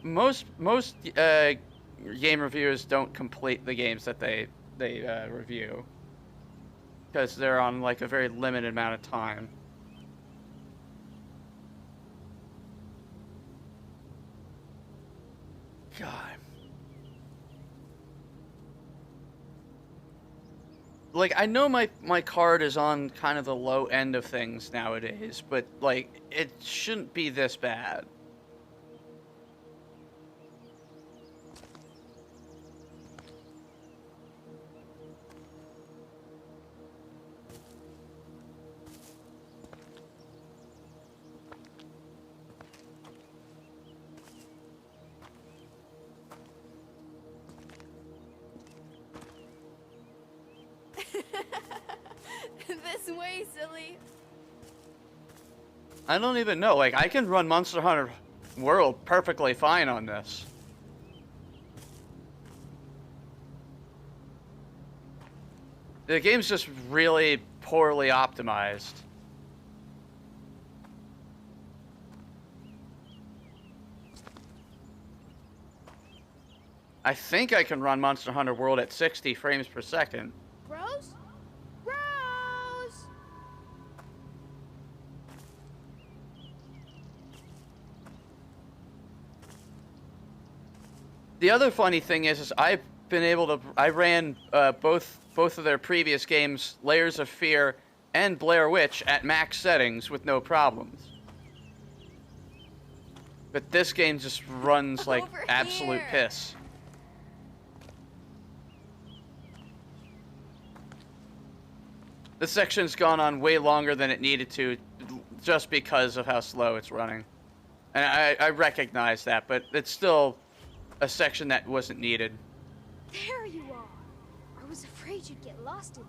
Speaker 1: Most game reviewers don't complete the games that they review because they're on like a very limited amount of time. God. Like, I know my card is on kind of the low end of things nowadays, but like it shouldn't be this bad.
Speaker 9: This way, silly.
Speaker 1: I don't even know. Like, I can run Monster Hunter World perfectly fine on this. The game's just really poorly optimized. I think I can run Monster Hunter World at 60 frames per second.
Speaker 9: Rose? Rose!
Speaker 1: The other funny thing is I've been able to. I ran both of their previous games, Layers of Fear and Blair Witch, at max settings with no problems. But this game just runs like
Speaker 9: Over
Speaker 1: absolute
Speaker 9: here.
Speaker 1: piss. This section's gone on way longer than it needed to, just because of how slow it's running. And I recognize that, but it's still a section that wasn't needed.
Speaker 4: There you are. I was afraid you'd get lost in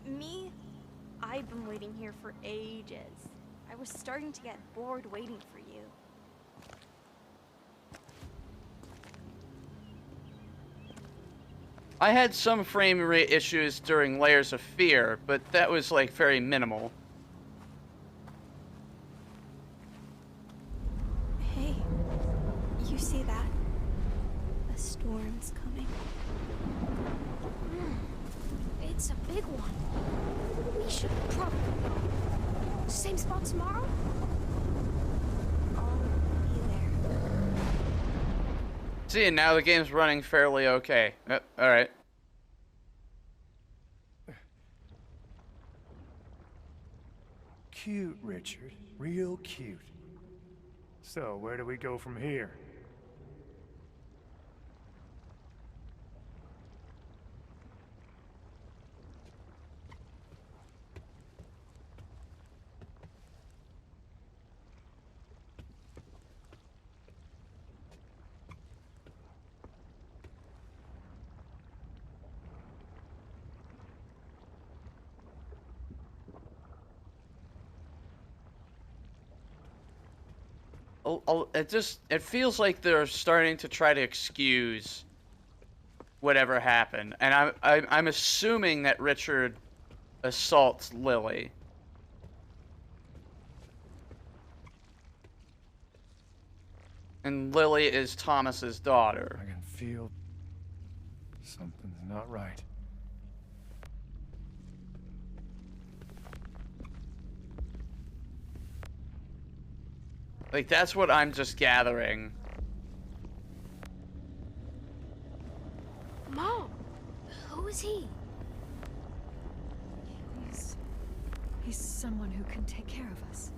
Speaker 4: there.
Speaker 9: Me? I've been waiting here for ages. I was starting to get bored waiting for you.
Speaker 1: I had some frame rate issues during Layers of Fear, but that was like very minimal.
Speaker 9: Hey, you see that? A storm's coming.
Speaker 4: It's a big one. We should probably go. Same spot tomorrow?
Speaker 9: I'll be there.
Speaker 1: See, and now the game's running fairly okay. Alright.
Speaker 6: Cute, Richard. Real cute. So, where do we go from here?
Speaker 1: It feels like they're starting to try to excuse whatever happened, and I'm assuming that Richard assaults Lily. And Lily is Thomas's daughter.
Speaker 6: I can feel something's not right.
Speaker 1: Like, that's what I'm just gathering.
Speaker 4: Mom, who is he?
Speaker 2: He's someone who can take care of us.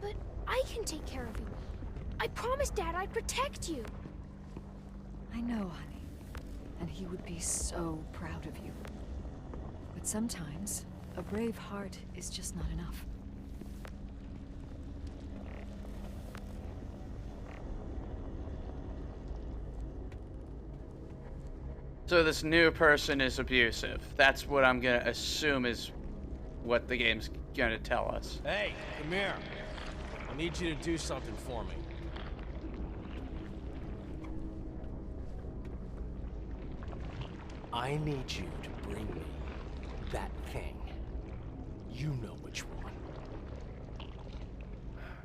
Speaker 4: But I can take care of you. I promised Dad I'd protect you.
Speaker 2: I know, honey. And he would be so proud of you. But sometimes, a brave heart is just not enough.
Speaker 1: So this new person is abusive. That's what I'm gonna assume is what the game's gonna tell us.
Speaker 11: Hey, come here. I need you to do something for me. I need you to bring me that thing. You know which one.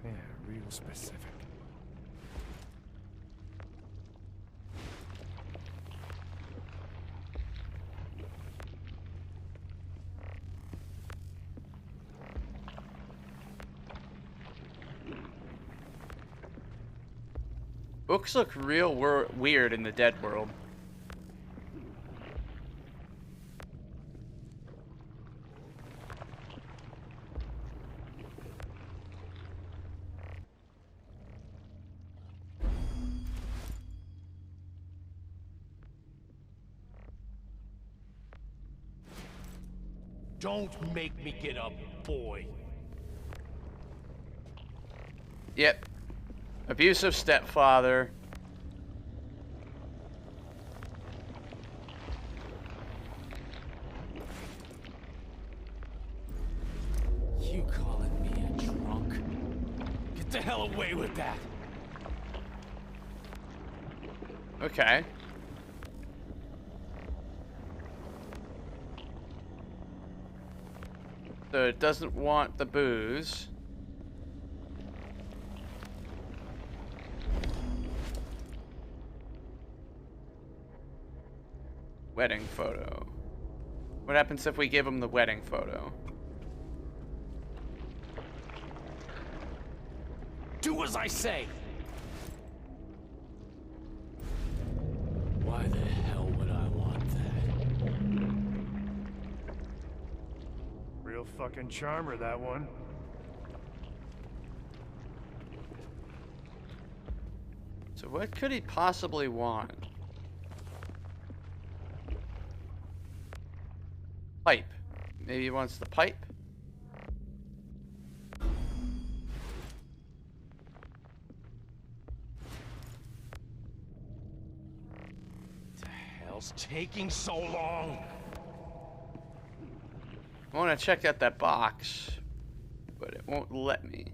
Speaker 6: Yeah, real specific.
Speaker 1: Books look real weird in the Dead world.
Speaker 11: Don't make me get up, boy.
Speaker 1: Yep. Abusive stepfather.
Speaker 11: You calling me a drunk? Get the hell away with that.
Speaker 1: Okay. So it doesn't want the booze. Wedding photo. What happens if we give him the wedding photo?
Speaker 11: Do as I say! Why the hell would I want that?
Speaker 6: Real fucking charmer, that one.
Speaker 1: So what could he possibly want? Pipe. Maybe he wants the pipe?
Speaker 11: The hell's taking so long?
Speaker 1: I want to check out that box. but it won't let me.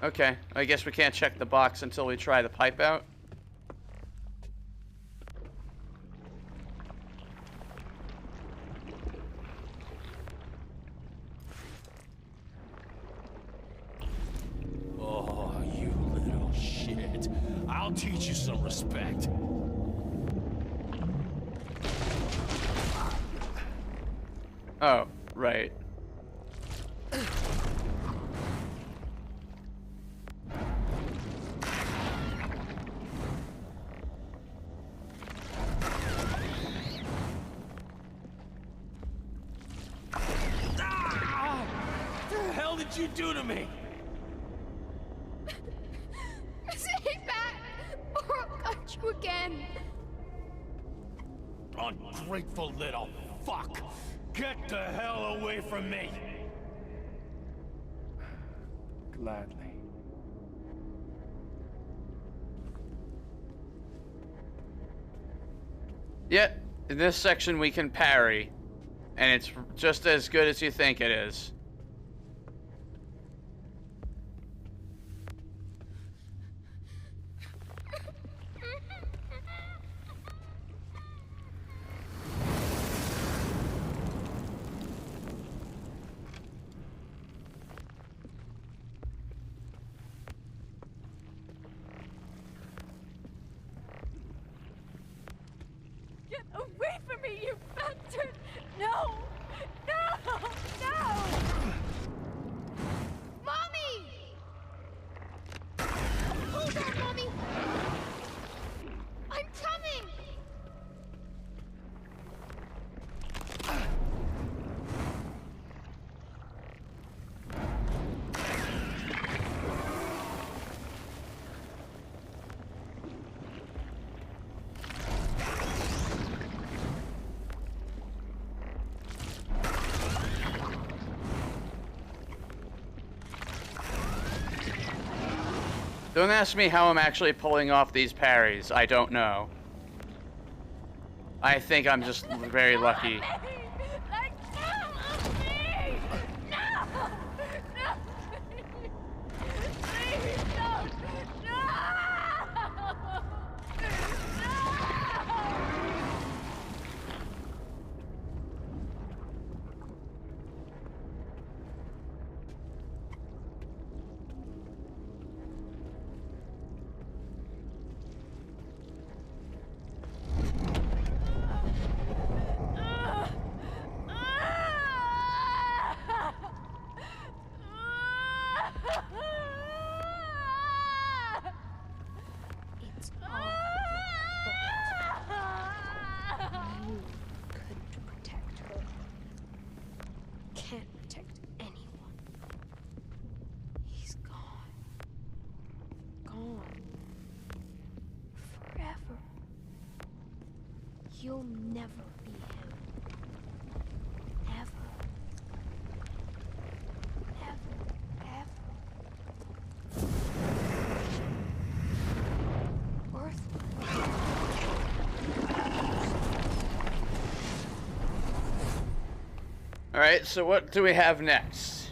Speaker 1: Okay, I guess we can't check the box until we try the pipe out.
Speaker 11: Oh, you little shit. I'll teach you some respect.
Speaker 1: Oh, right.
Speaker 11: What the hell did you do to me?
Speaker 4: Stay back, or I'll cut you again.
Speaker 11: Ungrateful little fuck! Get the hell away from me!
Speaker 6: Gladly.
Speaker 1: Yeah, in this section we can parry, and it's just as good as you think it is.
Speaker 4: Get away from me, you bastard! No! No! No! Mommy! Hold on, Mommy! I'm coming!
Speaker 1: Don't ask me how I'm actually pulling off these parries. I don't know. I think I'm just very lucky.
Speaker 4: Let go of me! No! No! Please don't! No!
Speaker 9: It's all fault. You couldn't protect her. Can't protect anyone. He's gone. Gone. Forever. You'll never be him. Never. Never. Ever.
Speaker 1: Alright, so what do we have next?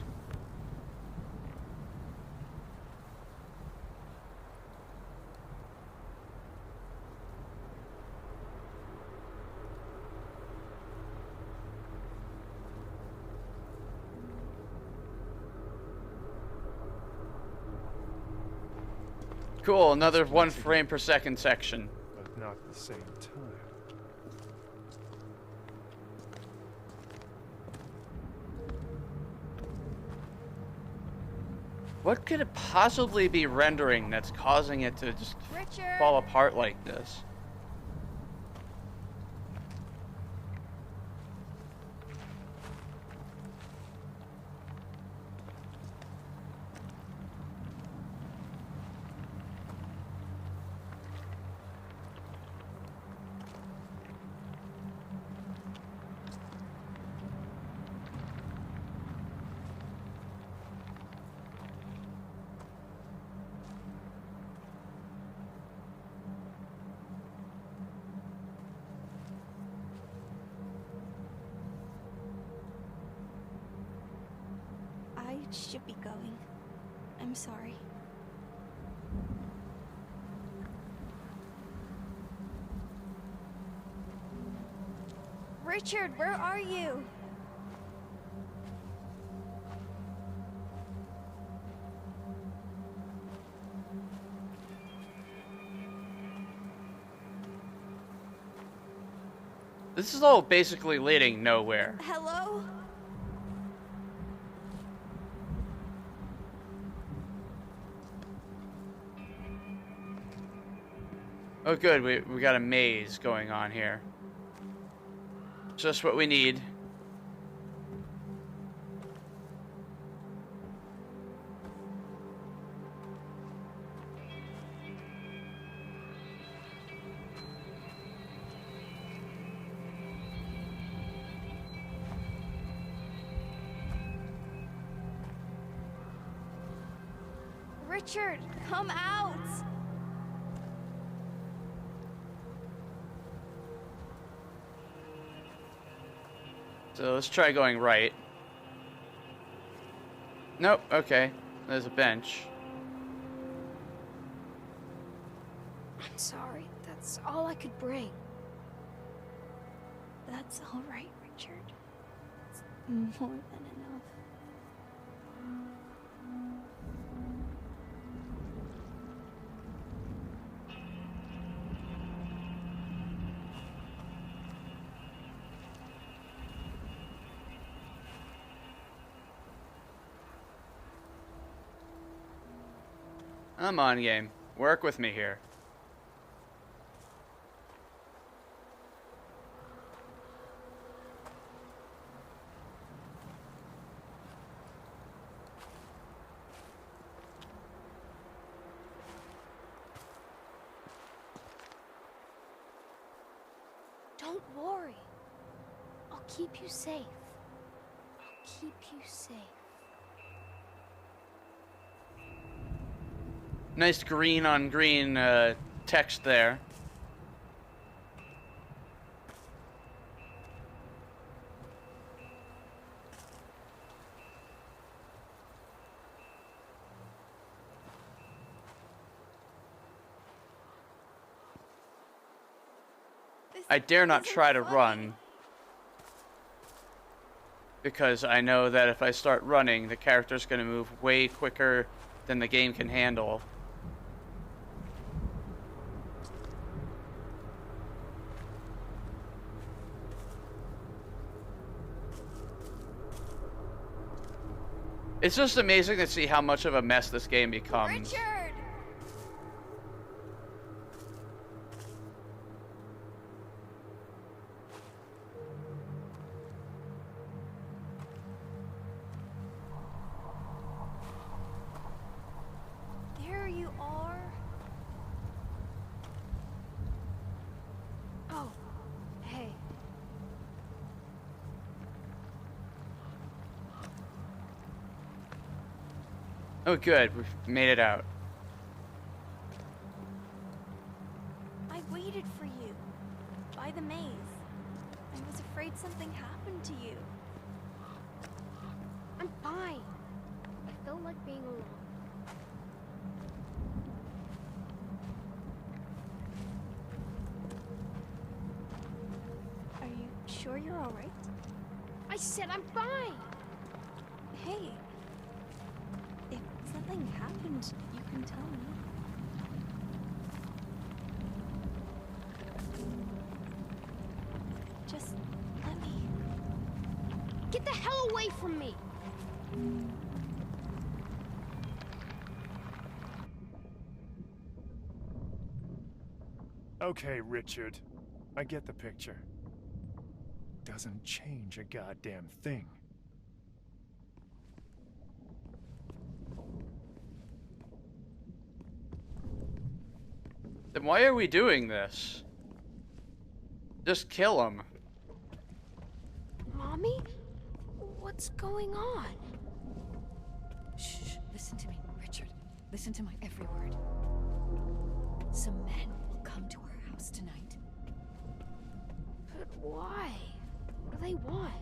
Speaker 1: Cool, another 1 frame per second section.
Speaker 6: But not at the same time.
Speaker 1: What could it possibly be rendering that's causing it to just fall apart like this?
Speaker 9: it should be going. I'm sorry. Richard, where are you?
Speaker 1: This is all basically leading nowhere.
Speaker 9: Hello?
Speaker 1: Oh good, we got a maze going on here. Just what we need.
Speaker 9: Richard, come out!
Speaker 1: So let's try going right. Nope, okay. There's a bench.
Speaker 9: I'm sorry, that's all I could bring. That's all right, Richard. It's more than enough.
Speaker 1: I'm on game. Work with me here.
Speaker 9: Don't worry. I'll keep you safe. I'll keep you safe.
Speaker 1: Nice green on green text there. I dare not try to run, because I know that if I start running, the character's going to move way quicker than the game can handle. It's just amazing to see how much of a mess this game becomes.
Speaker 9: Richard! There you are. Oh, hey.
Speaker 1: Oh good, we've made it out.
Speaker 9: I waited for you by the maze. I was afraid something happened to you.
Speaker 4: I'm fine. I felt like being alone.
Speaker 9: Are you sure you're all right?
Speaker 4: I said I'm fine.
Speaker 9: Hey, if something happened, you can tell me. Just let me.
Speaker 4: Get the hell away from me.
Speaker 6: Okay, Richard. I get the picture. Doesn't change a goddamn thing.
Speaker 1: Then why are we doing this? Just kill him.
Speaker 9: Mommy? What's going on?
Speaker 2: Shh, listen to me, Richard. Listen to my every word. Some men will come to our house tonight.
Speaker 9: But why? What do they want?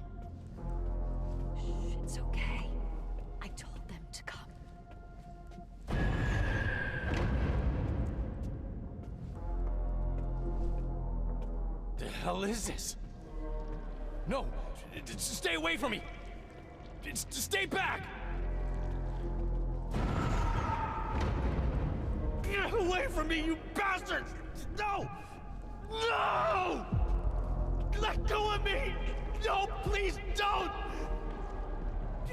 Speaker 2: Shh, it's okay. I told
Speaker 11: hell is this? No, stay away from me! Stay back! Get away from me, you bastards! No! No! Let go of me! No, please don't!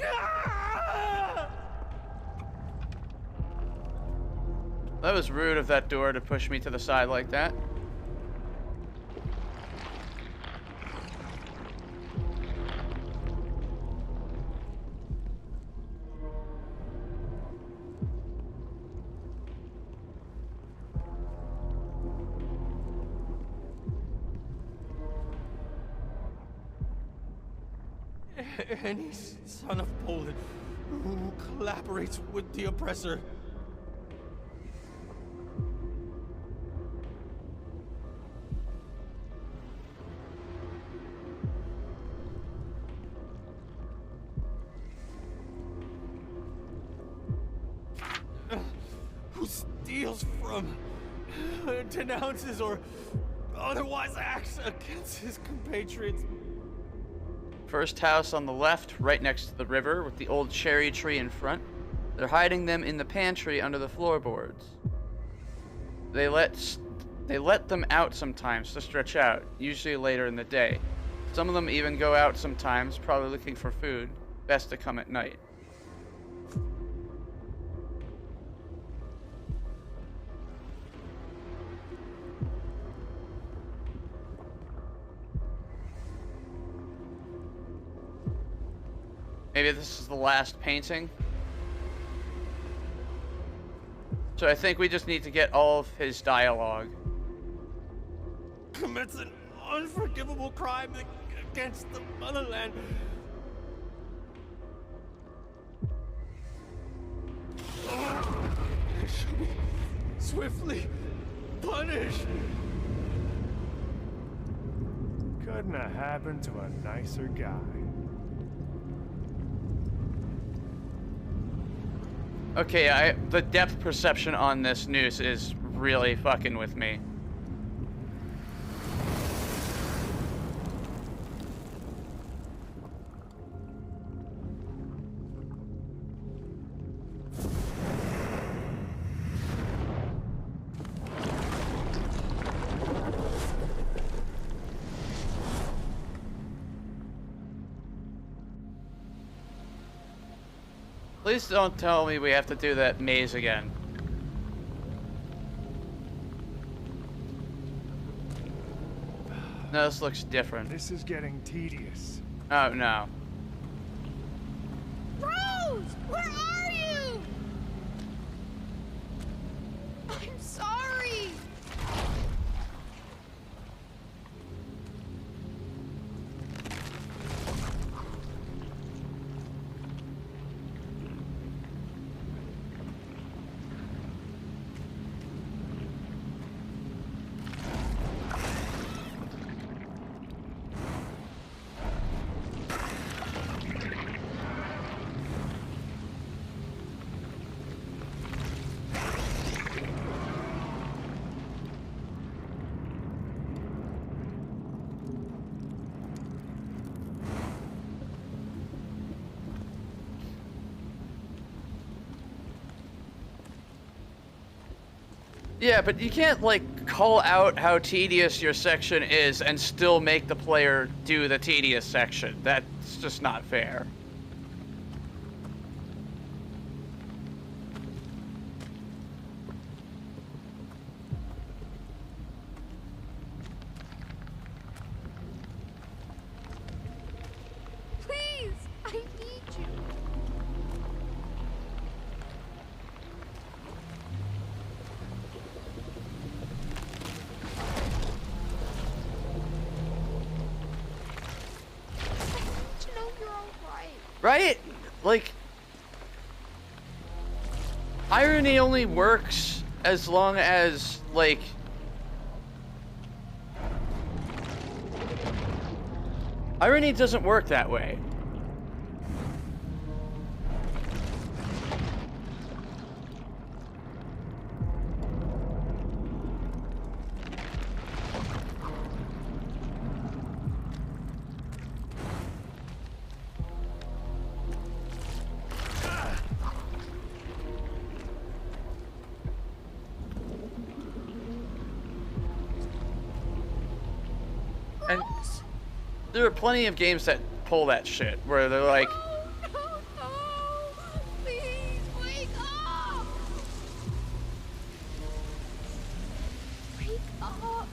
Speaker 11: Ah!
Speaker 1: That was rude of that door to push me to the side like that.
Speaker 11: Any son of Poland who collaborates with the oppressor. Who steals from, denounces, or otherwise acts against his compatriots.
Speaker 1: First house on the left, right next to the river, with the old cherry tree in front. They're hiding them in the pantry under the floorboards. They let them out sometimes to stretch out, usually later in the day. Some of them even go out sometimes, probably looking for food. Best to come at night. Maybe this is the last painting. So I think we just need to get all of his dialogue.
Speaker 11: Commits an unforgivable crime against the motherland. Should be swiftly punished.
Speaker 6: Couldn't have happened to a nicer guy.
Speaker 1: Okay, the depth perception on this noose is really fucking with me. Please don't tell me we have to do that maze again. No, this looks different.
Speaker 6: This is getting tedious.
Speaker 1: Oh, no.
Speaker 9: Rose! Where are you? I'm sorry!
Speaker 1: Yeah, but you can't, like, call out how tedious your section is and still make the player do the tedious section. That's just not fair.
Speaker 9: Please! I need you!
Speaker 1: Right? Like, irony only works as long as, like, irony doesn't work that way. And there are plenty of games that pull that shit, where they're like,
Speaker 9: Please wake up! Wake up!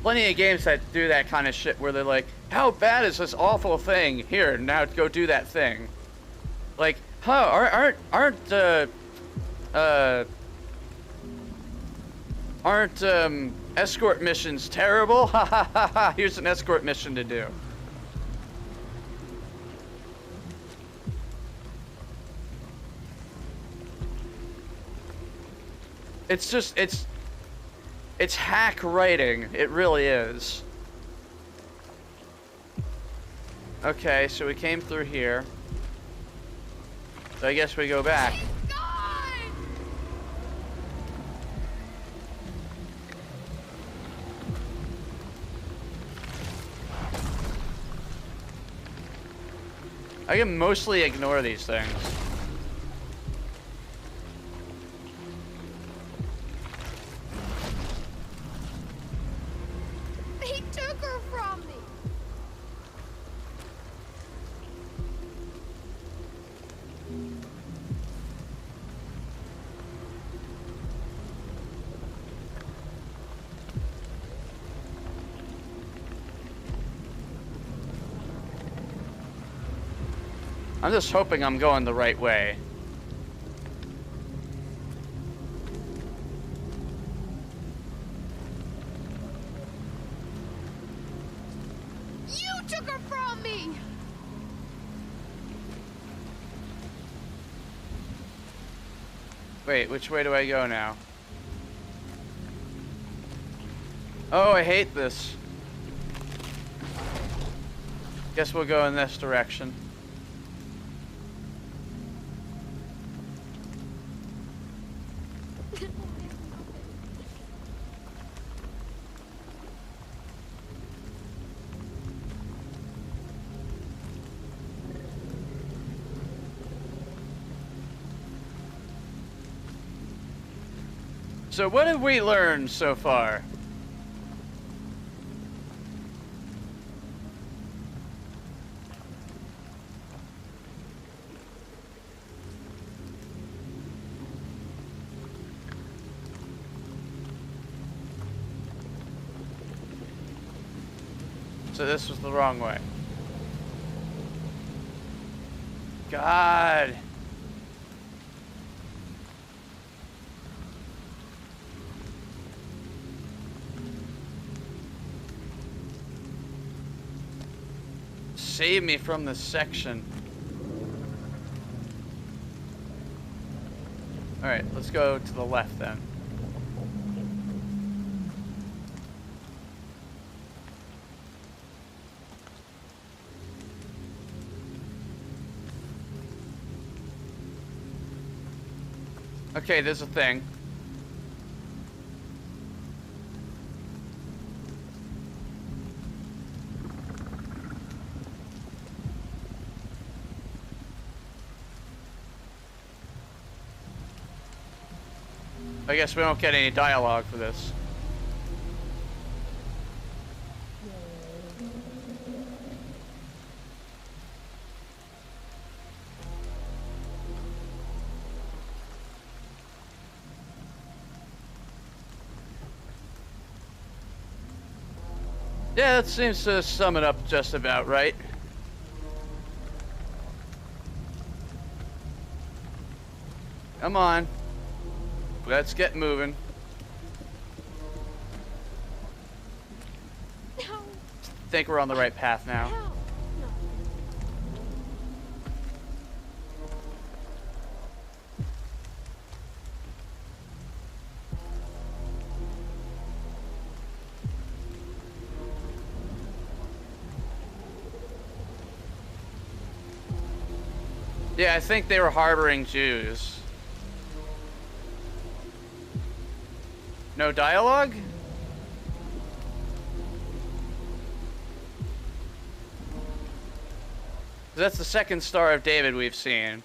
Speaker 1: plenty of games that do that kind of shit, where they're like, how bad is this awful thing? Here, now go do that thing. Like, huh, aren't escort missions terrible? Ha ha ha ha, here's an escort mission to do. It's just, it's hack writing. It really is. Okay, so we came through here. So I guess we go back. I can mostly ignore these things.
Speaker 9: He took her from me!
Speaker 1: I'm just hoping I'm going the right way.
Speaker 9: You took her from me!
Speaker 1: Wait, which way do I go now? Oh, I hate this. Guess we'll go in this direction. So what have we learned so far? So this was the wrong way. God. Save me from this section. Alright, let's go to the left then. Okay, there's a thing. I guess we don't get any dialogue for this. Yeah, that seems to sum it up just about right. Come on. Let's get moving.
Speaker 9: No.
Speaker 1: I think we're on the right path now.
Speaker 9: No.
Speaker 1: Yeah, I think they were harboring Jews. No dialogue? That's the second Star of David we've seen.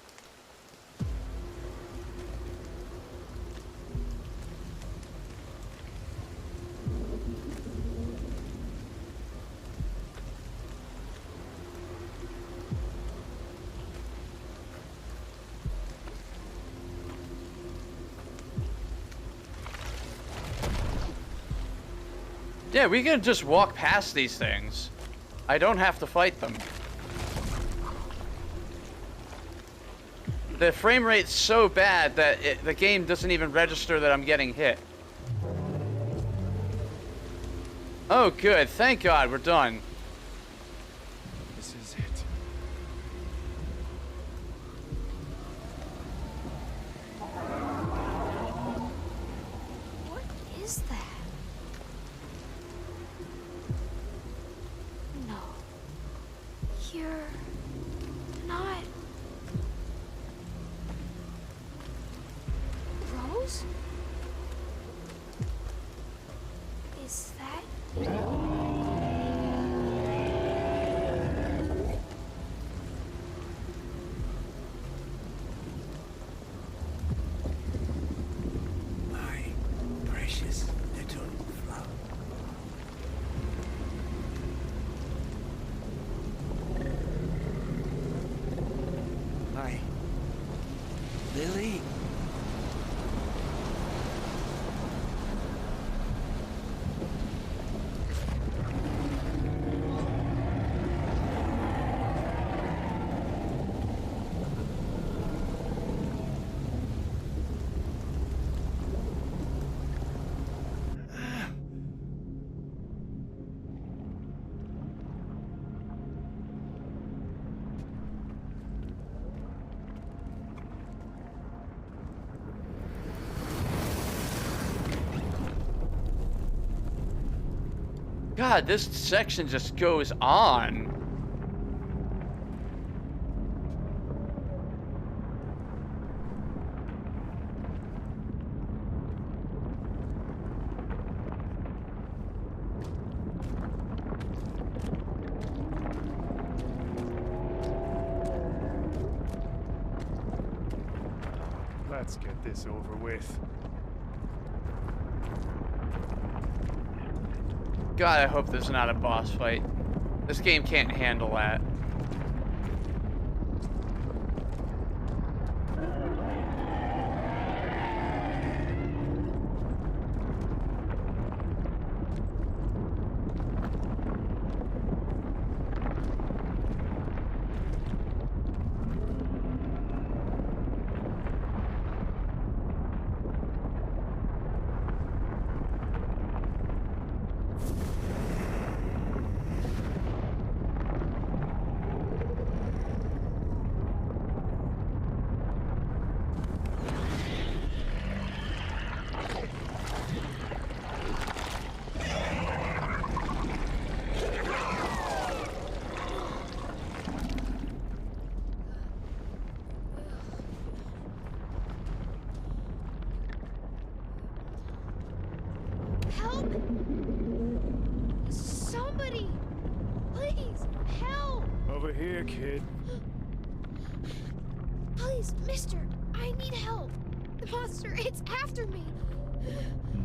Speaker 1: Yeah, we can just walk past these things. I don't have to fight them. The frame rate's so bad that the game doesn't even register that I'm getting hit. Oh, good. Thank God, we're done.
Speaker 6: This is it.
Speaker 4: What is that? No. You're not... Rose? Is that...
Speaker 7: My precious little flower. My Lily.
Speaker 1: God, this section just goes on.
Speaker 6: Let's get this over with.
Speaker 1: God, I hope there's not a boss fight. This game can't handle that.
Speaker 4: Help! Somebody! Please, help!
Speaker 6: Over here, kid.
Speaker 4: Please, mister, I need help. The monster, it's after me.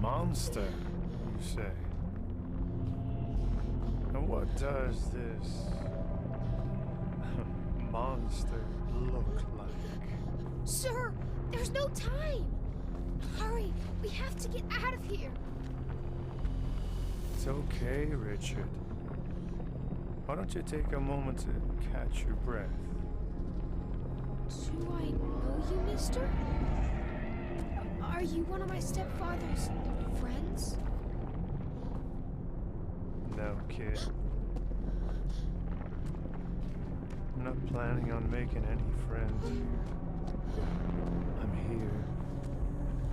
Speaker 6: Monster, you say? And what does this monster look like?
Speaker 4: Sir, there's no time. Hurry, we have to get out of here.
Speaker 6: It's okay, Richard. Why don't you take a moment to catch your breath?
Speaker 4: Do I know you, mister? Are you one of my stepfather's friends?
Speaker 6: No, kid. I'm not planning on making any friends here. I'm here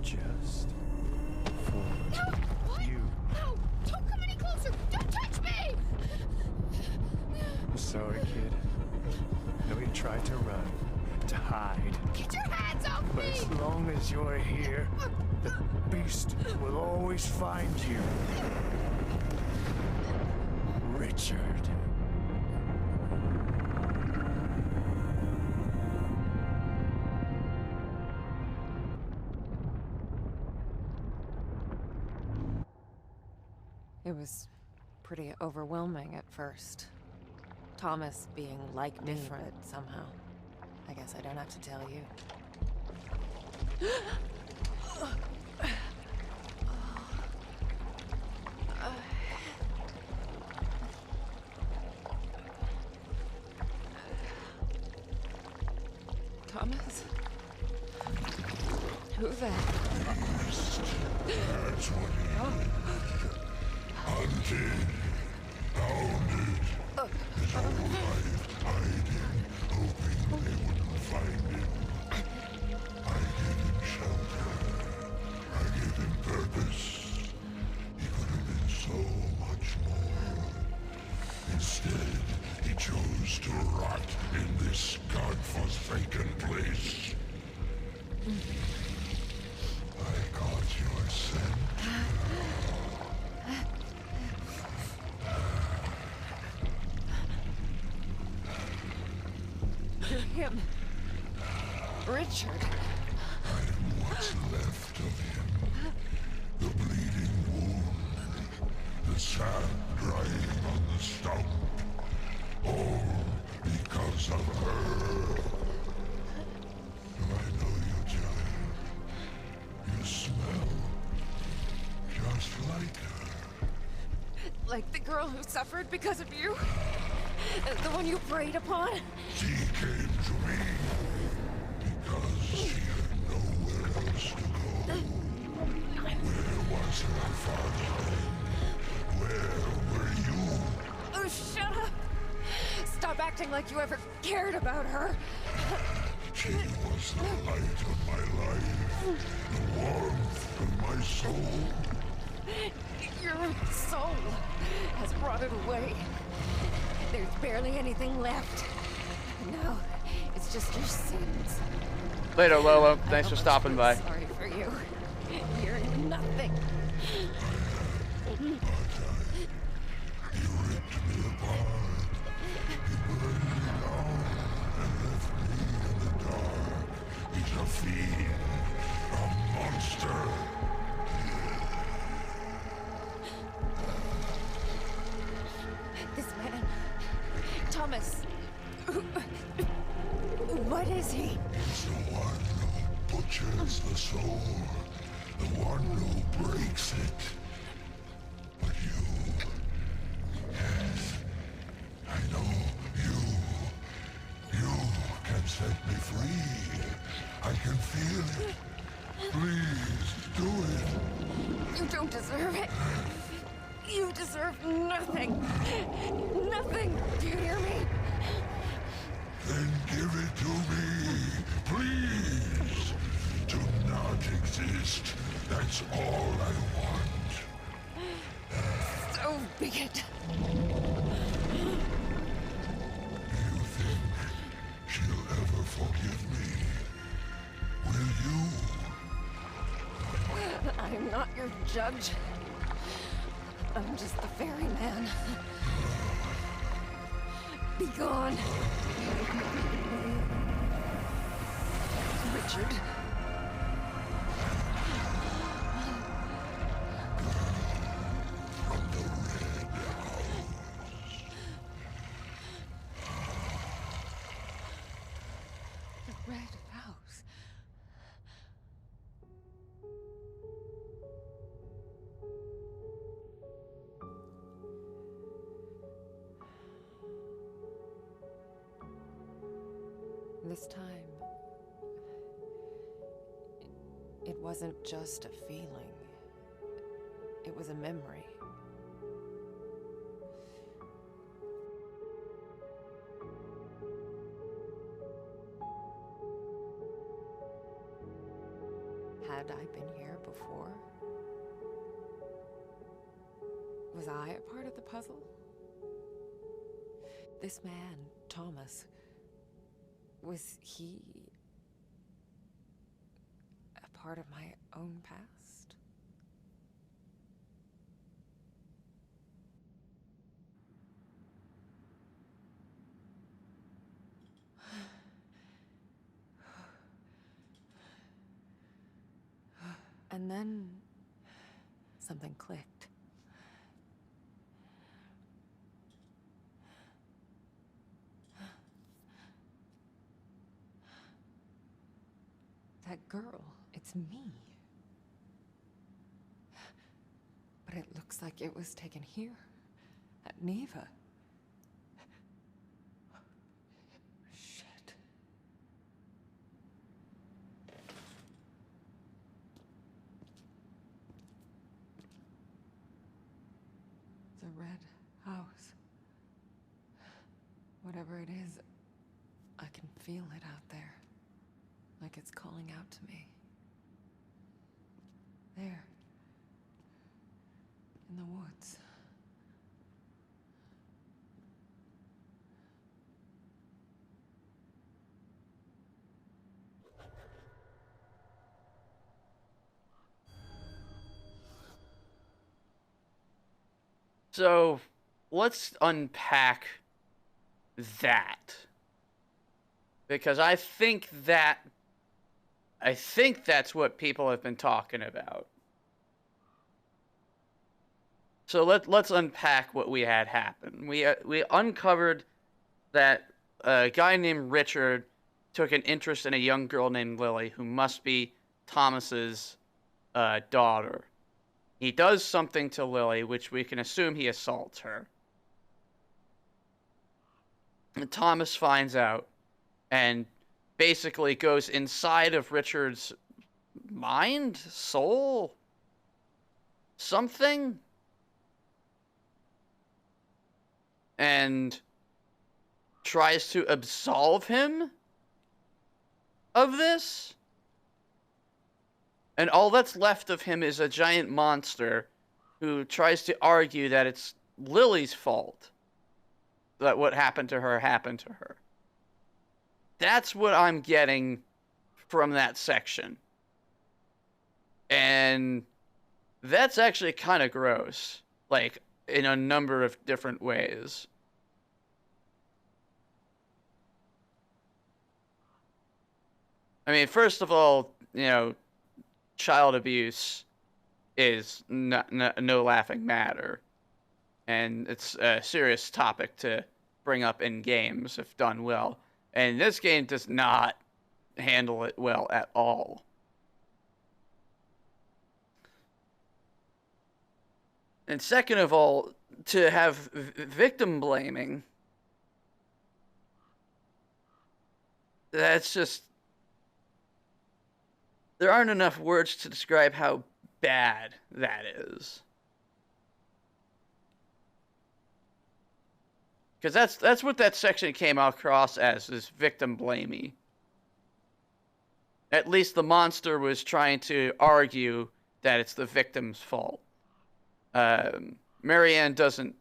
Speaker 6: just for
Speaker 4: No! What?
Speaker 6: you.
Speaker 4: No! Don't come any closer! Don't touch me!
Speaker 6: I'm sorry, kid. I know you tried to run, to hide.
Speaker 4: Get your hands off
Speaker 6: But
Speaker 4: me!
Speaker 6: as long as you're here, the beast will always find you. Richard.
Speaker 2: It was pretty overwhelming at first. Thomas being like me, different somehow. I guess I don't have to tell you. Thomas? Who the hell?
Speaker 12: That's what he hunted, hounded, his whole life hiding, hoping they wouldn't find him. I gave him shelter. I gave him purpose. He could have been so much more. Instead, he chose to rot in this godforsaken place. I got your scent.
Speaker 2: You're him. Richard.
Speaker 12: I'm what's left of him. The bleeding wound. The sap drying on the stump. All because of her. I know you, Johnny. You smell just like her.
Speaker 2: Like the girl who suffered because of you? The one you preyed upon?
Speaker 12: She came to me because she had nowhere else to go. Where was her father then? Where were you?
Speaker 2: Oh, shut up! Stop acting like you ever cared about her.
Speaker 12: She was the light of my life, the warmth of my soul.
Speaker 2: Your soul has rotted away. There's barely anything left. Now, it's just your sins.
Speaker 1: Later, Lolo. Thanks for stopping by.
Speaker 2: Sorry for you. You're nothing.
Speaker 12: You ripped me apart. You burned me down and left me in the dark. He's a fiend, a monster.
Speaker 2: This man, Thomas, what is he?
Speaker 12: He's the one who butchers the soul, the one who breaks it. But you, yes, I know you can set me free. I can feel it. Please, do it.
Speaker 2: You don't deserve it. You deserve nothing. Nothing. Do you hear me?
Speaker 12: Then give it to me, please. To not exist, that's all I want.
Speaker 2: So be it.
Speaker 12: Do you think she'll ever forgive me? Will you?
Speaker 2: I'm not your judge. I'm just the ferryman. Be gone. Richard.
Speaker 12: From the Red House.
Speaker 2: The Red House. This time, it wasn't just a feeling. It was a memory. Had I been here before? Was I a part of the puzzle? This man, Thomas, was he a part of my own past? And then something clicked. That girl, it's me. But it looks like it was taken here, at Neva. Shit. the red house. Whatever it is, I can feel it out there. Like it's calling out to me. There. In the woods.
Speaker 1: So, let's unpack that. Because I think that's what people have been talking about. So let's unpack what we had happen. We uncovered that a guy named Richard took an interest in a young girl named Lily, who must be Thomas's daughter. He does something to Lily, which we can assume he assaults her. And Thomas finds out and basically goes inside of Richard's mind, soul, something, and tries to absolve him of this. And all that's left of him is a giant monster who tries to argue that it's Lily's fault that what happened to her happened to her. That's what I'm getting from that section. And that's actually kind of gross, like, in a number of different ways. I mean, first of all, child abuse is no laughing matter. And it's a serious topic to bring up in games if done well. And this game does not handle it well at all. And second of all, to have victim blaming, that's just... There aren't enough words to describe how bad that is. Because that's what that section came across as, is victim blamey. At least the monster was trying to argue that it's the victim's fault. Marianne doesn't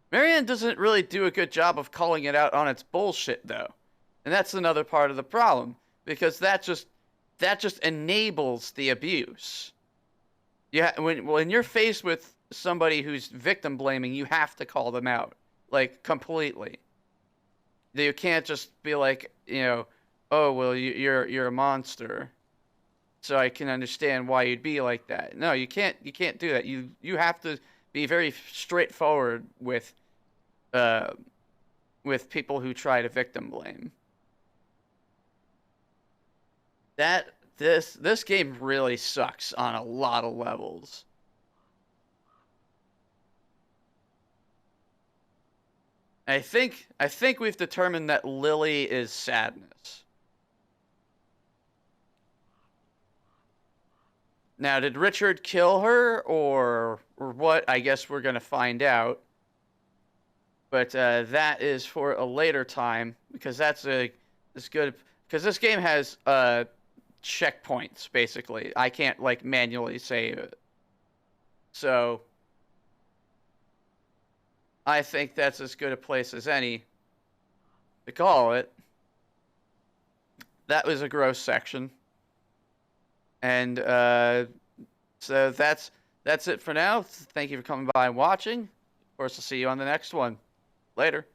Speaker 1: really do a good job of calling it out on its bullshit, though. And that's another part of the problem, because that just enables the abuse. When you're faced with somebody who's victim blaming, you have to call them out. Like, completely. You can't just be like, oh, well, you're a monster, so I can understand why you'd be like that. No, you can't do that. You have to be very straightforward with people who try to victim blame. This game really sucks on a lot of levels. I think we've determined that Lily is sadness. Now, did Richard kill her or what? I guess we're gonna find out. But that is for a later time, because that's good. Because this game has checkpoints, basically. I can't manually save it. So I think that's as good a place as any to call it. That was a gross section. And so that's it for now. Thank you for coming by and watching. Of course, I'll see you on the next one. Later.